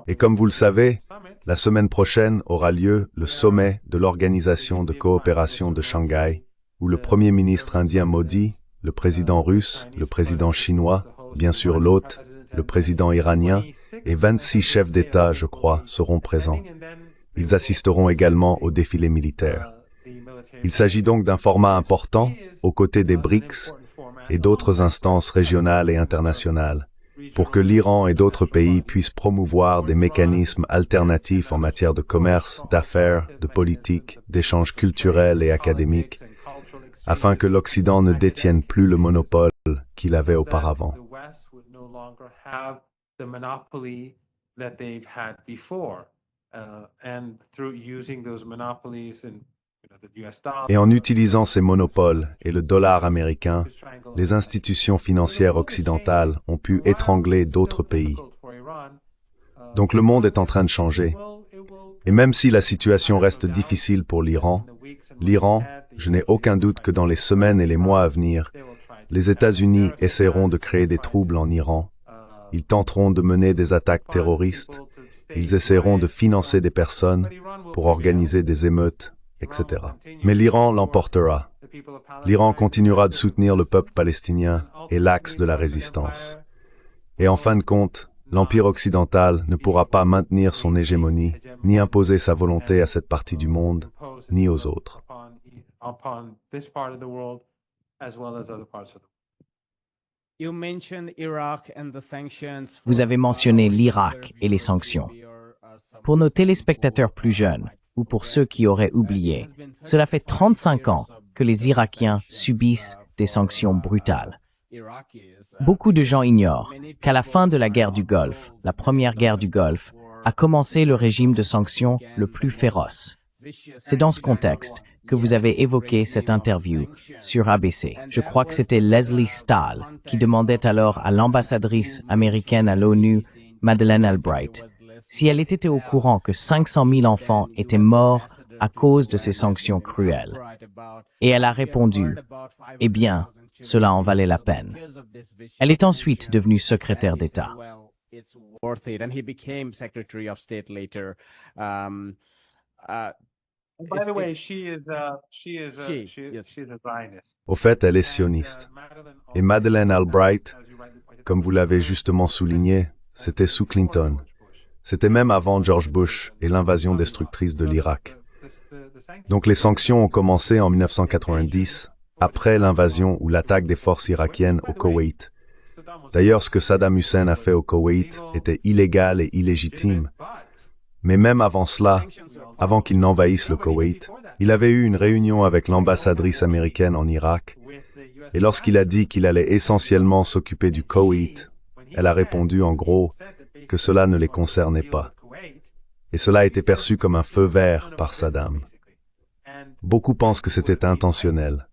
Et comme vous le savez, la semaine prochaine aura lieu le sommet de l'Organisation de coopération de Shanghai, où le Premier ministre indien Modi, le président russe, le président chinois, bien sûr l'hôte, le président iranien et 26 chefs d'État, je crois, seront présents. Ils assisteront également au défilé militaire. Il s'agit donc d'un format important, aux côtés des BRICS et d'autres instances régionales et internationales, pour que l'Iran et d'autres pays puissent promouvoir des mécanismes alternatifs en matière de commerce, d'affaires, de politique, d'échanges culturels et académiques, afin que l'Occident ne détienne plus le monopole qu'il avait auparavant. Et en utilisant ces monopoles et le dollar américain, les institutions financières occidentales ont pu étrangler d'autres pays. Donc le monde est en train de changer. Et même si la situation reste difficile pour l'Iran, je n'ai aucun doute que dans les semaines et les mois à venir, les États-Unis essaieront de créer des troubles en Iran. Ils tenteront de mener des attaques terroristes. Ils essaieront de financer des personnes pour organiser des émeutes, etc. Mais l'Iran l'emportera. L'Iran continuera de soutenir le peuple palestinien et l'axe de la résistance. Et en fin de compte, l'Empire occidental ne pourra pas maintenir son hégémonie, ni imposer sa volonté à cette partie du monde, ni aux autres. Vous avez mentionné l'Irak et les sanctions. Pour nos téléspectateurs plus jeunes, ou pour ceux qui auraient oublié, cela fait 35 ans que les Irakiens subissent des sanctions brutales. Beaucoup de gens ignorent qu'à la fin de la guerre du Golfe, la première guerre du Golfe, a commencé le régime de sanctions le plus féroce. C'est dans ce contexte que vous avez évoqué cette interview sur ABC. Je crois que c'était Leslie Stahl qui demandait alors à l'ambassadrice américaine à l'ONU, Madeleine Albright, si elle était au courant que 500 000 enfants étaient morts à cause de ces sanctions cruelles. Et elle a répondu, « Eh bien, cela en valait la peine. » Elle est ensuite devenue secrétaire d'État. Au fait, elle est sioniste. Et Madeleine Albright, comme vous l'avez justement souligné, c'était sous Clinton. C'était même avant George Bush et l'invasion destructrice de l'Irak. Donc les sanctions ont commencé en 1990, après l'invasion ou l'attaque des forces irakiennes au Koweït. D'ailleurs, ce que Saddam Hussein a fait au Koweït était illégal et illégitime. Mais même avant cela, avant qu'il n'envahisse le Koweït, il avait eu une réunion avec l'ambassadrice américaine en Irak, et lorsqu'il a dit qu'il allait essentiellement s'occuper du Koweït, elle a répondu en gros que cela ne les concernait pas. Et cela a été perçu comme un feu vert par Saddam. Beaucoup pensent que c'était intentionnel.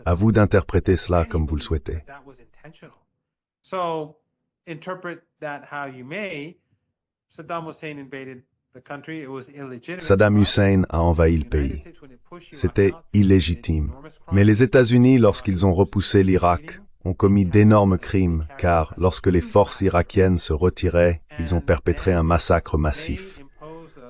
À vous d'interpréter cela comme vous le souhaitez. interpret that how you may, Saddam Hussein invaded the country. It was illegitimate. Saddam Hussein a envahi le pays. C'était illégitime. Mais les États-Unis, lorsqu'ils ont repoussé l'Irak, ont commis d'énormes crimes, car lorsque les forces irakiennes se retiraient, ils ont perpétré un massacre massif.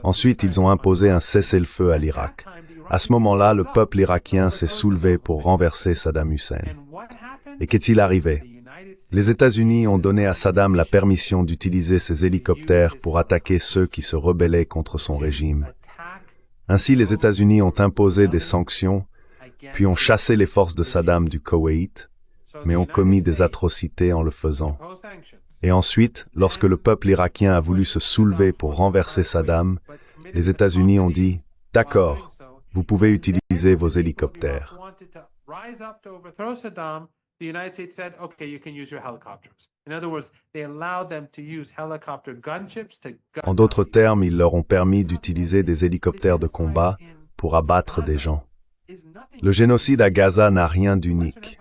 Ensuite, ils ont imposé un cessez-le-feu à l'Irak. À ce moment-là, le peuple irakien s'est soulevé pour renverser Saddam Hussein. Et qu'est-il arrivé? Les États-Unis ont donné à Saddam la permission d'utiliser ses hélicoptères pour attaquer ceux qui se rebellaient contre son régime. Ainsi, les États-Unis ont imposé des sanctions, puis ont chassé les forces de Saddam du Koweït, mais ont commis des atrocités en le faisant. Et ensuite, lorsque le peuple irakien a voulu se soulever pour renverser Saddam, les États-Unis ont dit « D'accord, vous pouvez utiliser vos hélicoptères. » En d'autres termes, ils leur ont permis d'utiliser des hélicoptères de combat pour abattre des gens. Le génocide à Gaza n'a rien d'unique.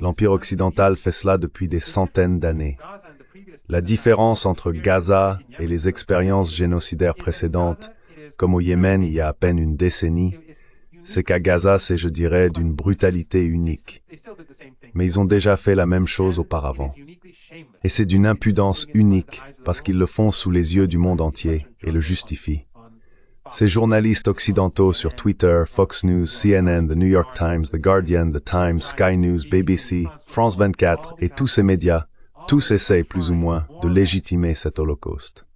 L'Empire occidental fait cela depuis des centaines d'années. La différence entre Gaza et les expériences génocidaires précédentes, comme au Yémen il y a à peine une décennie, c'est qu'à Gaza, c'est, je dirais, d'une brutalité unique. Mais ils ont déjà fait la même chose auparavant. Et c'est d'une impudence unique, parce qu'ils le font sous les yeux du monde entier et le justifient. Ces journalistes occidentaux sur Twitter, Fox News, CNN, The New York Times, The Guardian, The Times, Sky News, BBC, France 24 et tous ces médias, tous essayent plus ou moins de légitimer cet holocauste.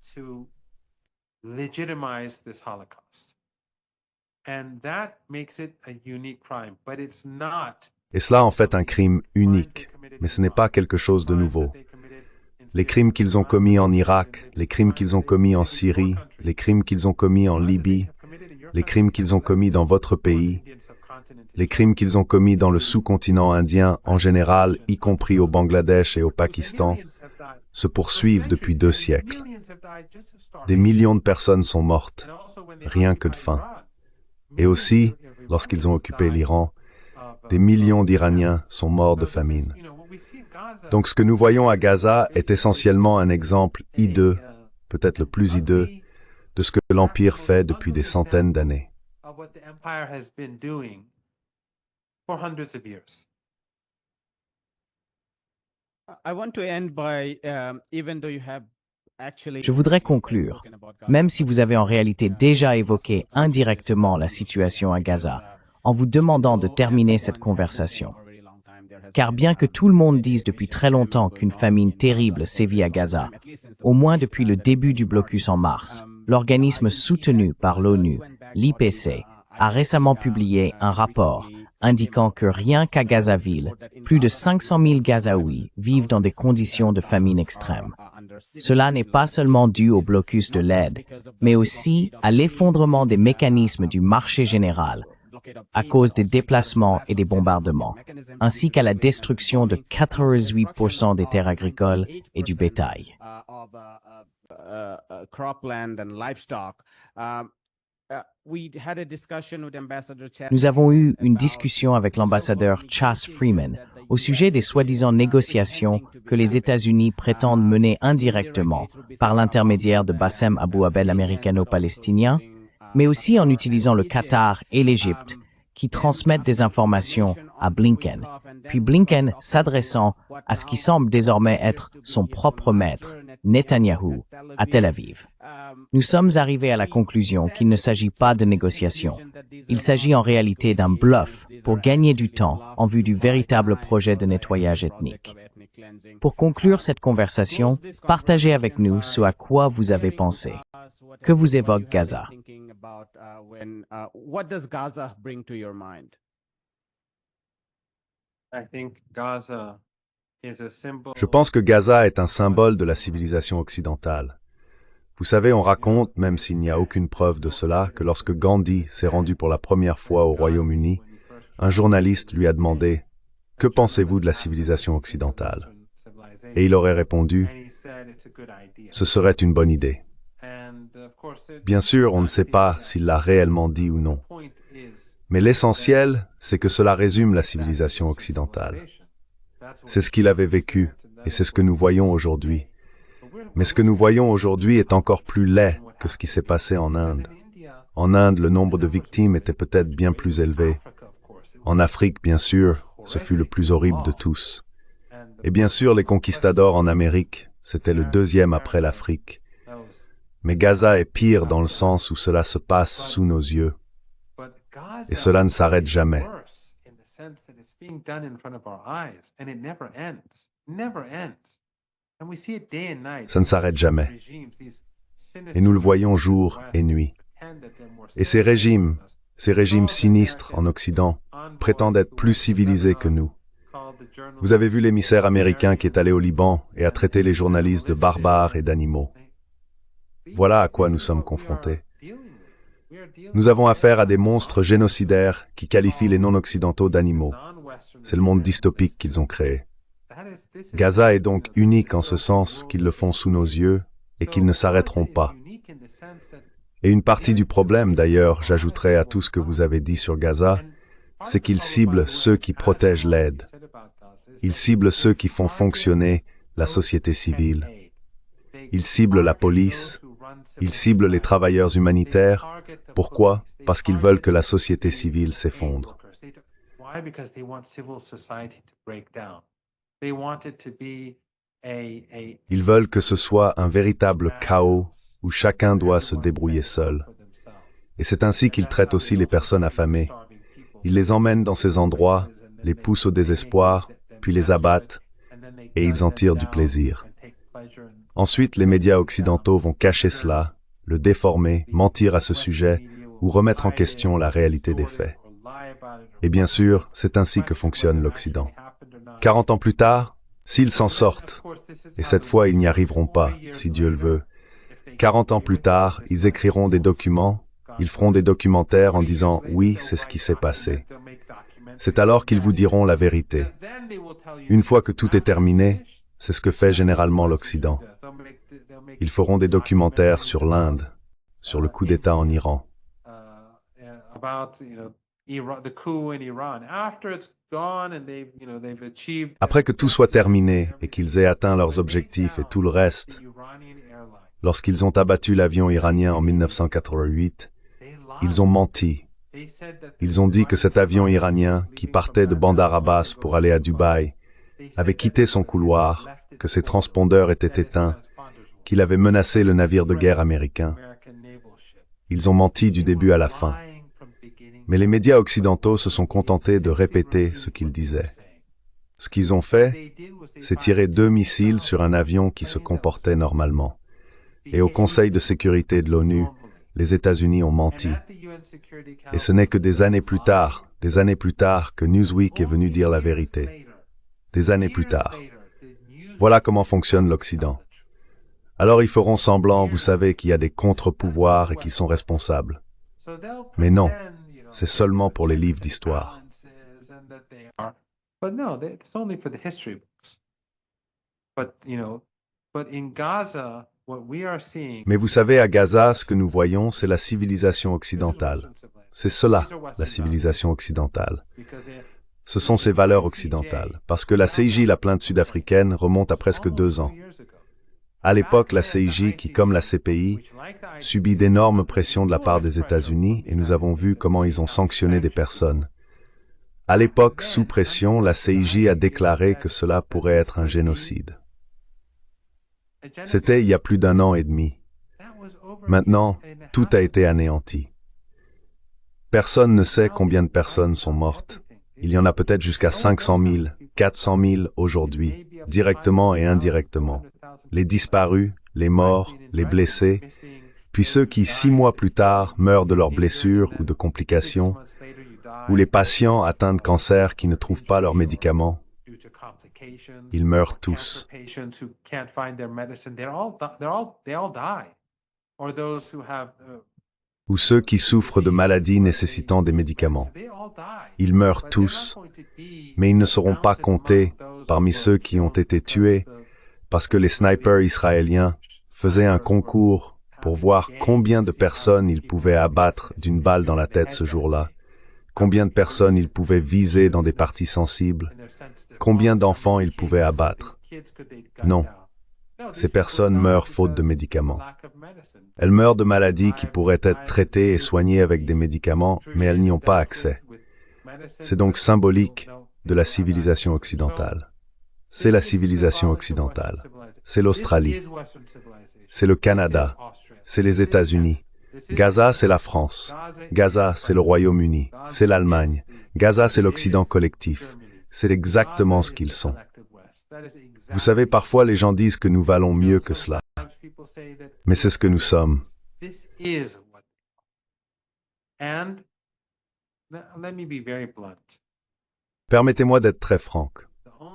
Et cela en fait un crime unique, mais ce n'est pas quelque chose de nouveau. Les crimes qu'ils ont commis en Irak, les crimes qu'ils ont commis en Syrie, les crimes qu'ils ont commis en Libye, les crimes qu'ils ont commis dans votre pays, les crimes qu'ils ont commis dans le sous-continent indien en général, y compris au Bangladesh et au Pakistan, se poursuivent depuis 2 siècles. Des millions de personnes sont mortes, rien que de faim. Et aussi, lorsqu'ils ont occupé l'Iran, des millions d'Iraniens sont morts de famine. Donc ce que nous voyons à Gaza est essentiellement un exemple hideux, peut-être le plus hideux, de ce que l'Empire fait depuis des centaines d'années. Je voudrais conclure, même si vous avez en réalité déjà évoqué indirectement la situation à Gaza, en vous demandant de terminer cette conversation. Car bien que tout le monde dise depuis très longtemps qu'une famine terrible sévit à Gaza, au moins depuis le début du blocus en mars, l'organisme soutenu par l'ONU, l'IPC, a récemment publié un rapport indiquant que rien qu'à Gazaville, plus de 500 000 Gazaouis vivent dans des conditions de famine extrême. Cela n'est pas seulement dû au blocus de l'aide, mais aussi à l'effondrement des mécanismes du marché général, à cause des déplacements et des bombardements, ainsi qu'à la destruction de 88% des terres agricoles et du bétail. Nous avons eu une discussion avec l'ambassadeur Chas Freeman au sujet des soi-disant négociations que les États-Unis prétendent mener indirectement par l'intermédiaire de Bassem Abou Abel américano-palestinien, mais aussi en utilisant le Qatar et l'Égypte, qui transmettent des informations à Blinken, puis Blinken s'adressant à ce qui semble désormais être son propre maître, Netanyahou, à Tel Aviv. Nous sommes arrivés à la conclusion qu'il ne s'agit pas de négociations. Il s'agit en réalité d'un bluff pour gagner du temps en vue du véritable projet de nettoyage ethnique. Pour conclure cette conversation, partagez avec nous ce à quoi vous avez pensé. Que vous évoque Gaza? Je pense que Gaza est un symbole de la civilisation occidentale. Vous savez, on raconte, même s'il n'y a aucune preuve de cela, que lorsque Gandhi s'est rendu pour la première fois au Royaume-Uni, un journaliste lui a demandé « Que pensez-vous de la civilisation occidentale ?» Et il aurait répondu « Ce serait une bonne idée. » Bien sûr, on ne sait pas s'il l'a réellement dit ou non. Mais l'essentiel, c'est que cela résume la civilisation occidentale. C'est ce qu'il avait vécu, et c'est ce que nous voyons aujourd'hui. Mais ce que nous voyons aujourd'hui est encore plus laid que ce qui s'est passé en Inde. En Inde, le nombre de victimes était peut-être bien plus élevé. En Afrique, bien sûr, ce fut le plus horrible de tous. Et bien sûr, les conquistadors en Amérique, c'était le deuxième après l'Afrique. Mais Gaza est pire dans le sens où cela se passe sous nos yeux. Et cela ne s'arrête jamais. Ça ne s'arrête jamais. Et nous le voyons jour et nuit. Et ces régimes sinistres en Occident, prétendent être plus civilisés que nous. Vous avez vu l'émissaire américain qui est allé au Liban et a traité les journalistes de barbares et d'animaux. Voilà à quoi nous sommes confrontés. Nous avons affaire à des monstres génocidaires qui qualifient les non-occidentaux d'animaux. C'est le monde dystopique qu'ils ont créé. Gaza est donc unique en ce sens qu'ils le font sous nos yeux et qu'ils ne s'arrêteront pas. Et une partie du problème, d'ailleurs, j'ajouterai à tout ce que vous avez dit sur Gaza, c'est qu'ils ciblent ceux qui protègent l'aide. Ils ciblent ceux qui font fonctionner la société civile. Ils ciblent la police. Ils ciblent les travailleurs humanitaires. Pourquoi? Parce qu'ils veulent que la société civile s'effondre. Ils veulent que ce soit un véritable chaos où chacun doit se débrouiller seul. Et c'est ainsi qu'ils traitent aussi les personnes affamées. Ils les emmènent dans ces endroits, les poussent au désespoir, puis les abattent, et ils en tirent du plaisir. Ensuite, les médias occidentaux vont cacher cela, le déformer, mentir à ce sujet, ou remettre en question la réalité des faits. Et bien sûr, c'est ainsi que fonctionne l'Occident. 40 ans plus tard, s'ils s'en sortent, et cette fois ils n'y arriveront pas, si Dieu le veut, 40 ans plus tard, ils écriront des documents, ils feront des documentaires en disant « oui, c'est ce qui s'est passé ». C'est alors qu'ils vous diront la vérité. Une fois que tout est terminé, c'est ce que fait généralement l'Occident. Ils feront des documentaires sur l'Inde, sur le coup d'État en Iran. Après que tout soit terminé et qu'ils aient atteint leurs objectifs et tout le reste, lorsqu'ils ont abattu l'avion iranien en 1988, ils ont menti. Ils ont dit que cet avion iranien, qui partait de Bandar Abbas pour aller à Dubaï, avait quitté son couloir, que ses transpondeurs étaient éteints, qu'il avait menacé le navire de guerre américain. Ils ont menti du début à la fin. Mais les médias occidentaux se sont contentés de répéter ce qu'ils disaient. Ce qu'ils ont fait, c'est tirer 2 missiles sur un avion qui se comportait normalement. Et au Conseil de sécurité de l'ONU, les États-Unis ont menti. Et ce n'est que des années plus tard, que Newsweek est venu dire la vérité. Des années plus tard. Voilà comment fonctionne l'Occident. Alors ils feront semblant, vous savez, qu'il y a des contre-pouvoirs et qu'ils sont responsables. Mais non, c'est seulement pour les livres d'histoire. Mais vous savez, à Gaza, ce que nous voyons, c'est la civilisation occidentale. C'est cela, la civilisation occidentale. Ce sont ces valeurs occidentales, parce que la CIJ, la plainte sud-africaine, remonte à presque 2 ans. À l'époque, la CIJ, qui, comme la CPI, subit d'énormes pressions de la part des États-Unis, et nous avons vu comment ils ont sanctionné des personnes. À l'époque, sous pression, la CIJ a déclaré que cela pourrait être un génocide. C'était il y a plus d'1 an et demi. Maintenant, tout a été anéanti. Personne ne sait combien de personnes sont mortes. Il y en a peut-être jusqu'à 500 000, 400 000 aujourd'hui, directement et indirectement. Les disparus, les morts, les blessés, puis ceux qui, 6 mois plus tard, meurent de leurs blessures ou de complications, ou les patients atteints de cancer qui ne trouvent pas leurs médicaments. Ils meurent tous. Ou ceux qui souffrent de maladies nécessitant des médicaments. Ils meurent tous, mais ils ne seront pas comptés parmi ceux qui ont été tués parce que les snipers israéliens faisaient un concours pour voir combien de personnes ils pouvaient abattre d'une balle dans la tête ce jour-là. combien de personnes ils pouvaient viser dans des parties sensibles, combien d'enfants ils pouvaient abattre. Non, ces personnes meurent faute de médicaments. Elles meurent de maladies qui pourraient être traitées et soignées avec des médicaments, mais elles n'y ont pas accès. C'est donc symbolique de la civilisation occidentale. C'est la civilisation occidentale. C'est l'Australie. C'est le Canada. C'est les États-Unis. Gaza, c'est la France. Gaza, c'est le Royaume-Uni. C'est l'Allemagne. Gaza, c'est l'Occident collectif. C'est exactement ce qu'ils sont. Vous savez, parfois les gens disent que nous valons mieux que cela. Mais c'est ce que nous sommes. Permettez-moi d'être très franc.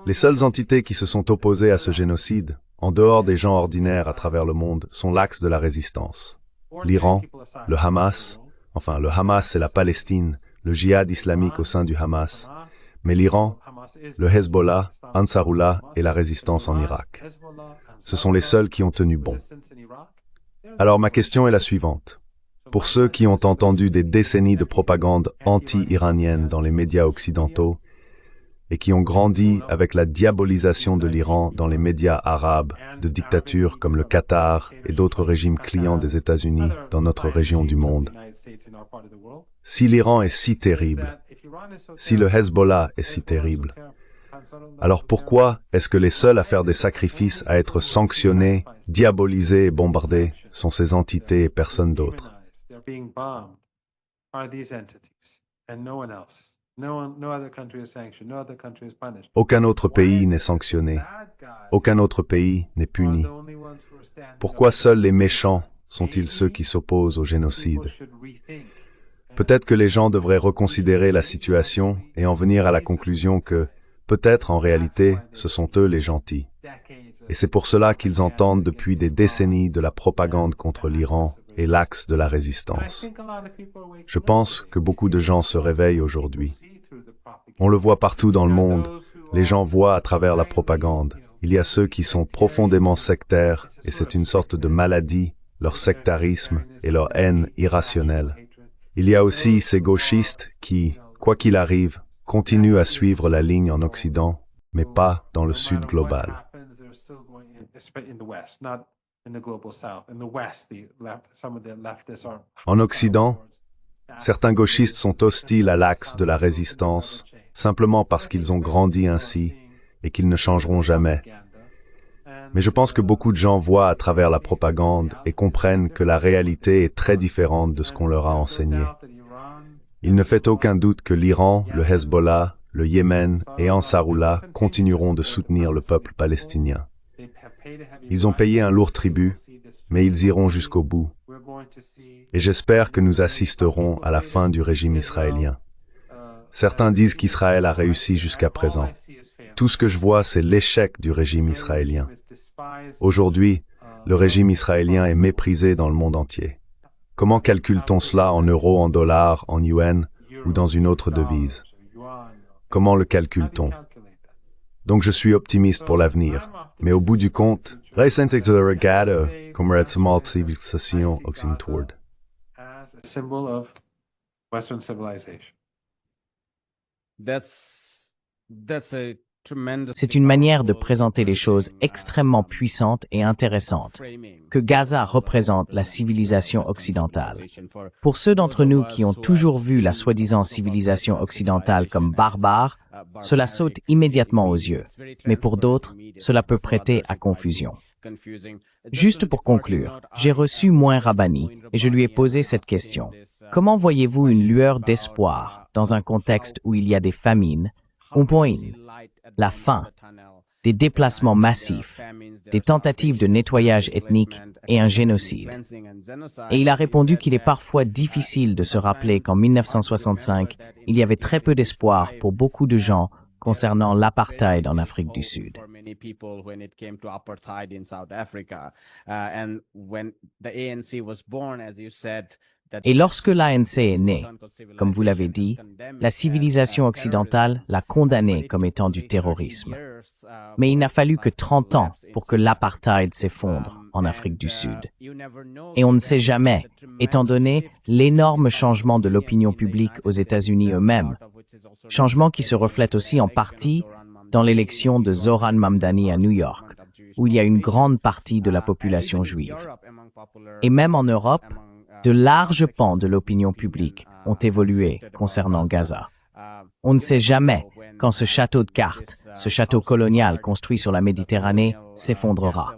Les seules entités qui se sont opposées à ce génocide, en dehors des gens ordinaires à travers le monde, sont l'axe de la résistance. L'Iran, le Hamas, enfin le Hamas c'est la Palestine, le djihad islamique au sein du Hamas, mais l'Iran, le Hezbollah, Ansarullah et la résistance en Irak. Ce sont les seuls qui ont tenu bon. Alors ma question est la suivante. Pour ceux qui ont entendu des décennies de propagande anti-iranienne dans les médias occidentaux et qui ont grandi avec la diabolisation de l'Iran dans les médias arabes, de dictatures comme le Qatar et d'autres régimes clients des États-Unis dans notre région du monde, si l'Iran est si terrible, si le Hezbollah est si terrible, alors pourquoi est-ce que les seuls à faire des sacrifices, à être sanctionnés, diabolisés et bombardés sont ces entités et personne d'autre? Aucun autre pays n'est sanctionné. Aucun autre pays n'est puni. Pourquoi seuls les méchants sont-ils ceux qui s'opposent au génocide? Peut-être que les gens devraient reconsidérer la situation et en venir à la conclusion que, peut-être en réalité, ce sont eux les gentils. Et c'est pour cela qu'ils entendent depuis des décennies de la propagande contre l'Iran et l'axe de la résistance. Je pense que beaucoup de gens se réveillent aujourd'hui. On le voit partout dans le monde. Les gens voient à travers la propagande. Il y a ceux qui sont profondément sectaires et c'est une sorte de maladie, leur sectarisme et leur haine irrationnelle. Il y a aussi ces gauchistes qui, quoi qu'il arrive, continuent à suivre la ligne en Occident, mais pas dans le Sud global. En Occident, certains gauchistes sont hostiles à l'axe de la résistance, simplement parce qu'ils ont grandi ainsi et qu'ils ne changeront jamais. Mais je pense que beaucoup de gens voient à travers la propagande et comprennent que la réalité est très différente de ce qu'on leur a enseigné. Il ne fait aucun doute que l'Iran, le Hezbollah, le Yémen et Ansarullah continueront de soutenir le peuple palestinien. Ils ont payé un lourd tribut, mais ils iront jusqu'au bout. Et j'espère que nous assisterons à la fin du régime israélien. Certains disent qu'Israël a réussi jusqu'à présent. Tout ce que je vois, c'est l'échec du régime israélien. Aujourd'hui, le régime israélien est méprisé dans le monde entier. Comment calcule-t-on cela en euros, en dollars, en yuan ou dans une autre devise? Comment le calcule-t-on? Donc je suis optimiste pour l'avenir. Mais au bout du compte, recente regada comme une civilisation occidentale. C'est une manière de présenter les choses extrêmement puissante et intéressante, que Gaza représente la civilisation occidentale. Pour ceux d'entre nous qui ont toujours vu la soi-disant civilisation occidentale comme barbare, cela saute immédiatement aux yeux, mais pour d'autres, cela peut prêter à confusion. Juste pour conclure, j'ai reçu Moin Rabbani et je lui ai posé cette question. Comment voyez-vous une lueur d'espoir dans un contexte où il y a des famines, la faim, des déplacements massifs, des tentatives de nettoyage ethnique et un génocide? Et il a répondu qu'il est parfois difficile de se rappeler qu'en 1965, il y avait très peu d'espoir pour beaucoup de gens concernant l'apartheid en Afrique du Sud. Et lorsque l'ANC est née, comme vous l'avez dit, la civilisation occidentale l'a condamné comme étant du terrorisme. Mais il n'a fallu que 30 ans pour que l'apartheid s'effondre en Afrique du Sud. Et on ne sait jamais, étant donné l'énorme changement de l'opinion publique aux États-Unis eux-mêmes, changement qui se reflète aussi en partie dans l'élection de Zoran Mamdani à New York, où il y a une grande partie de la population juive. Et même en Europe, de larges pans de l'opinion publique ont évolué concernant Gaza. On ne sait jamais quand ce château de cartes, ce château colonial construit sur la Méditerranée, s'effondrera.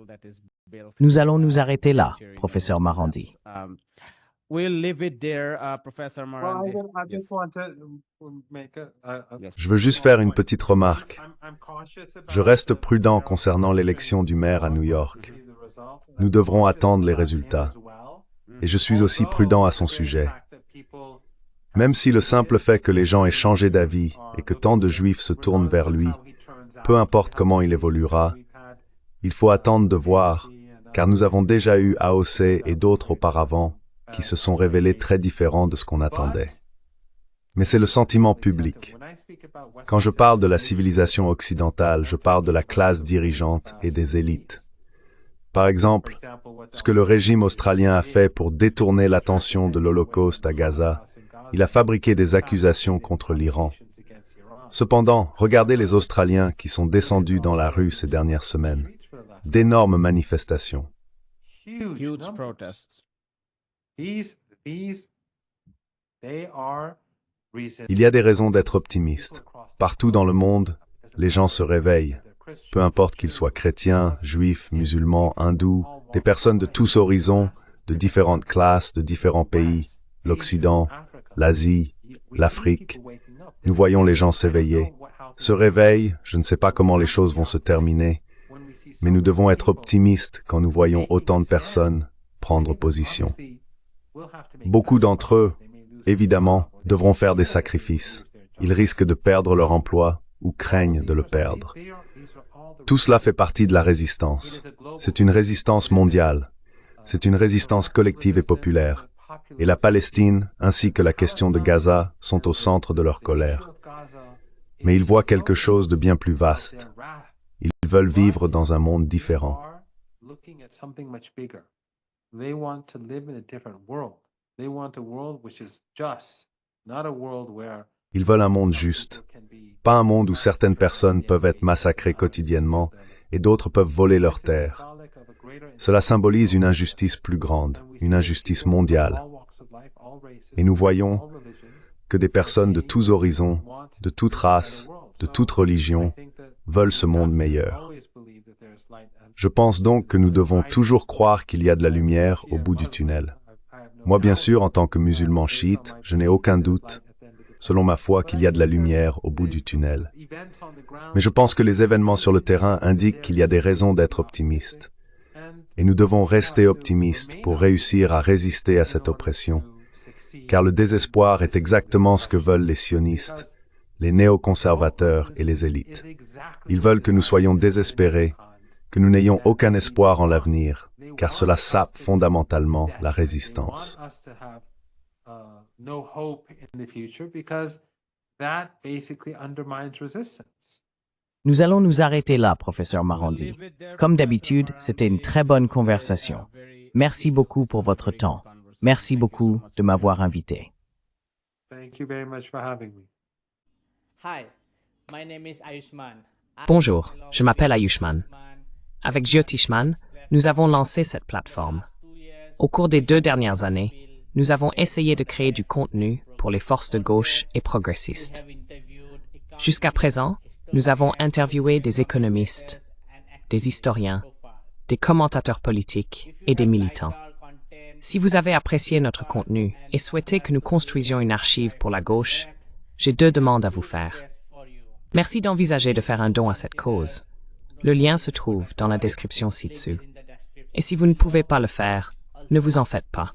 Nous allons nous arrêter là, professeur Marandi. We'll leave it there, Professor Well, Marandi. I just want to make Je veux juste faire une petite remarque. Je reste prudent concernant l'élection du maire à New York. Nous devrons attendre les résultats. Et je suis aussi prudent à son sujet. Même si le simple fait que les gens aient changé d'avis et que tant de Juifs se tournent vers lui, peu importe comment il évoluera, il faut attendre de voir, car nous avons déjà eu AOC et d'autres auparavant qui se sont révélés très différents de ce qu'on attendait. Mais c'est le sentiment public. Quand je parle de la civilisation occidentale, je parle de la classe dirigeante et des élites. Par exemple, ce que le régime australien a fait pour détourner l'attention de l'Holocauste à Gaza, il a fabriqué des accusations contre l'Iran. Cependant, regardez les Australiens qui sont descendus dans la rue ces dernières semaines. D'énormes manifestations. Huge protests. Il y a des raisons d'être optimiste. Partout dans le monde, les gens se réveillent. Peu importe qu'ils soient chrétiens, juifs, musulmans, hindous, des personnes de tous horizons, de différentes classes, de différents pays, l'Occident, l'Asie, l'Afrique. Nous voyons les gens s'éveiller. Se réveillent, je ne sais pas comment les choses vont se terminer, mais nous devons être optimistes quand nous voyons autant de personnes prendre position. Beaucoup d'entre eux, évidemment, devront faire des sacrifices. Ils risquent de perdre leur emploi ou craignent de le perdre. Tout cela fait partie de la résistance. C'est une résistance mondiale. C'est une résistance collective et populaire. Et la Palestine, ainsi que la question de Gaza, sont au centre de leur colère. Mais ils voient quelque chose de bien plus vaste. Ils veulent vivre dans un monde différent. They want to live in a different world. They want a world which is just, not a world where Ils veulent un monde juste, pas un monde où certaines personnes peuvent être massacrées quotidiennement et d'autres peuvent voler leurs terres. Cela symbolise une injustice plus grande, une injustice mondiale. Et nous voyons que des personnes de tous horizons, de toute race, de toute religion, veulent ce monde meilleur. Je pense donc que nous devons toujours croire qu'il y a de la lumière au bout du tunnel. Moi, bien sûr, en tant que musulman chiite, je n'ai aucun doute, selon ma foi, qu'il y a de la lumière au bout du tunnel. Mais je pense que les événements sur le terrain indiquent qu'il y a des raisons d'être optimistes. Et nous devons rester optimistes pour réussir à résister à cette oppression. Car le désespoir est exactement ce que veulent les sionistes, les néoconservateurs et les élites. Ils veulent que nous soyons désespérés, que nous n'ayons aucun espoir en l'avenir, car cela sape fondamentalement la résistance. Nous allons nous arrêter là, professeur Marandi. Comme d'habitude, c'était une très bonne conversation. Merci beaucoup pour votre temps. Merci beaucoup de m'avoir invité. Thank you very much for having me. Hi, my name is Ayushman. Bonjour, je m'appelle Ayushman. Avec Jyotishman, nous avons lancé cette plateforme. Au cours des 2 dernières années, nous avons essayé de créer du contenu pour les forces de gauche et progressistes. Jusqu'à présent, nous avons interviewé des économistes, des historiens, des commentateurs politiques et des militants. Si vous avez apprécié notre contenu et souhaitez que nous construisions une archive pour la gauche, j'ai 2 demandes à vous faire. Merci d'envisager de faire un don à cette cause. Le lien se trouve dans la description ci-dessous. Et si vous ne pouvez pas le faire, ne vous en faites pas.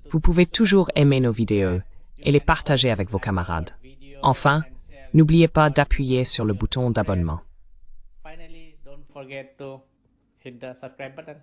Vous pouvez toujours aimer nos vidéos et les partager avec vos camarades. Enfin, n'oubliez pas d'appuyer sur le bouton d'abonnement. Finally, don't forget to hit the subscribe button.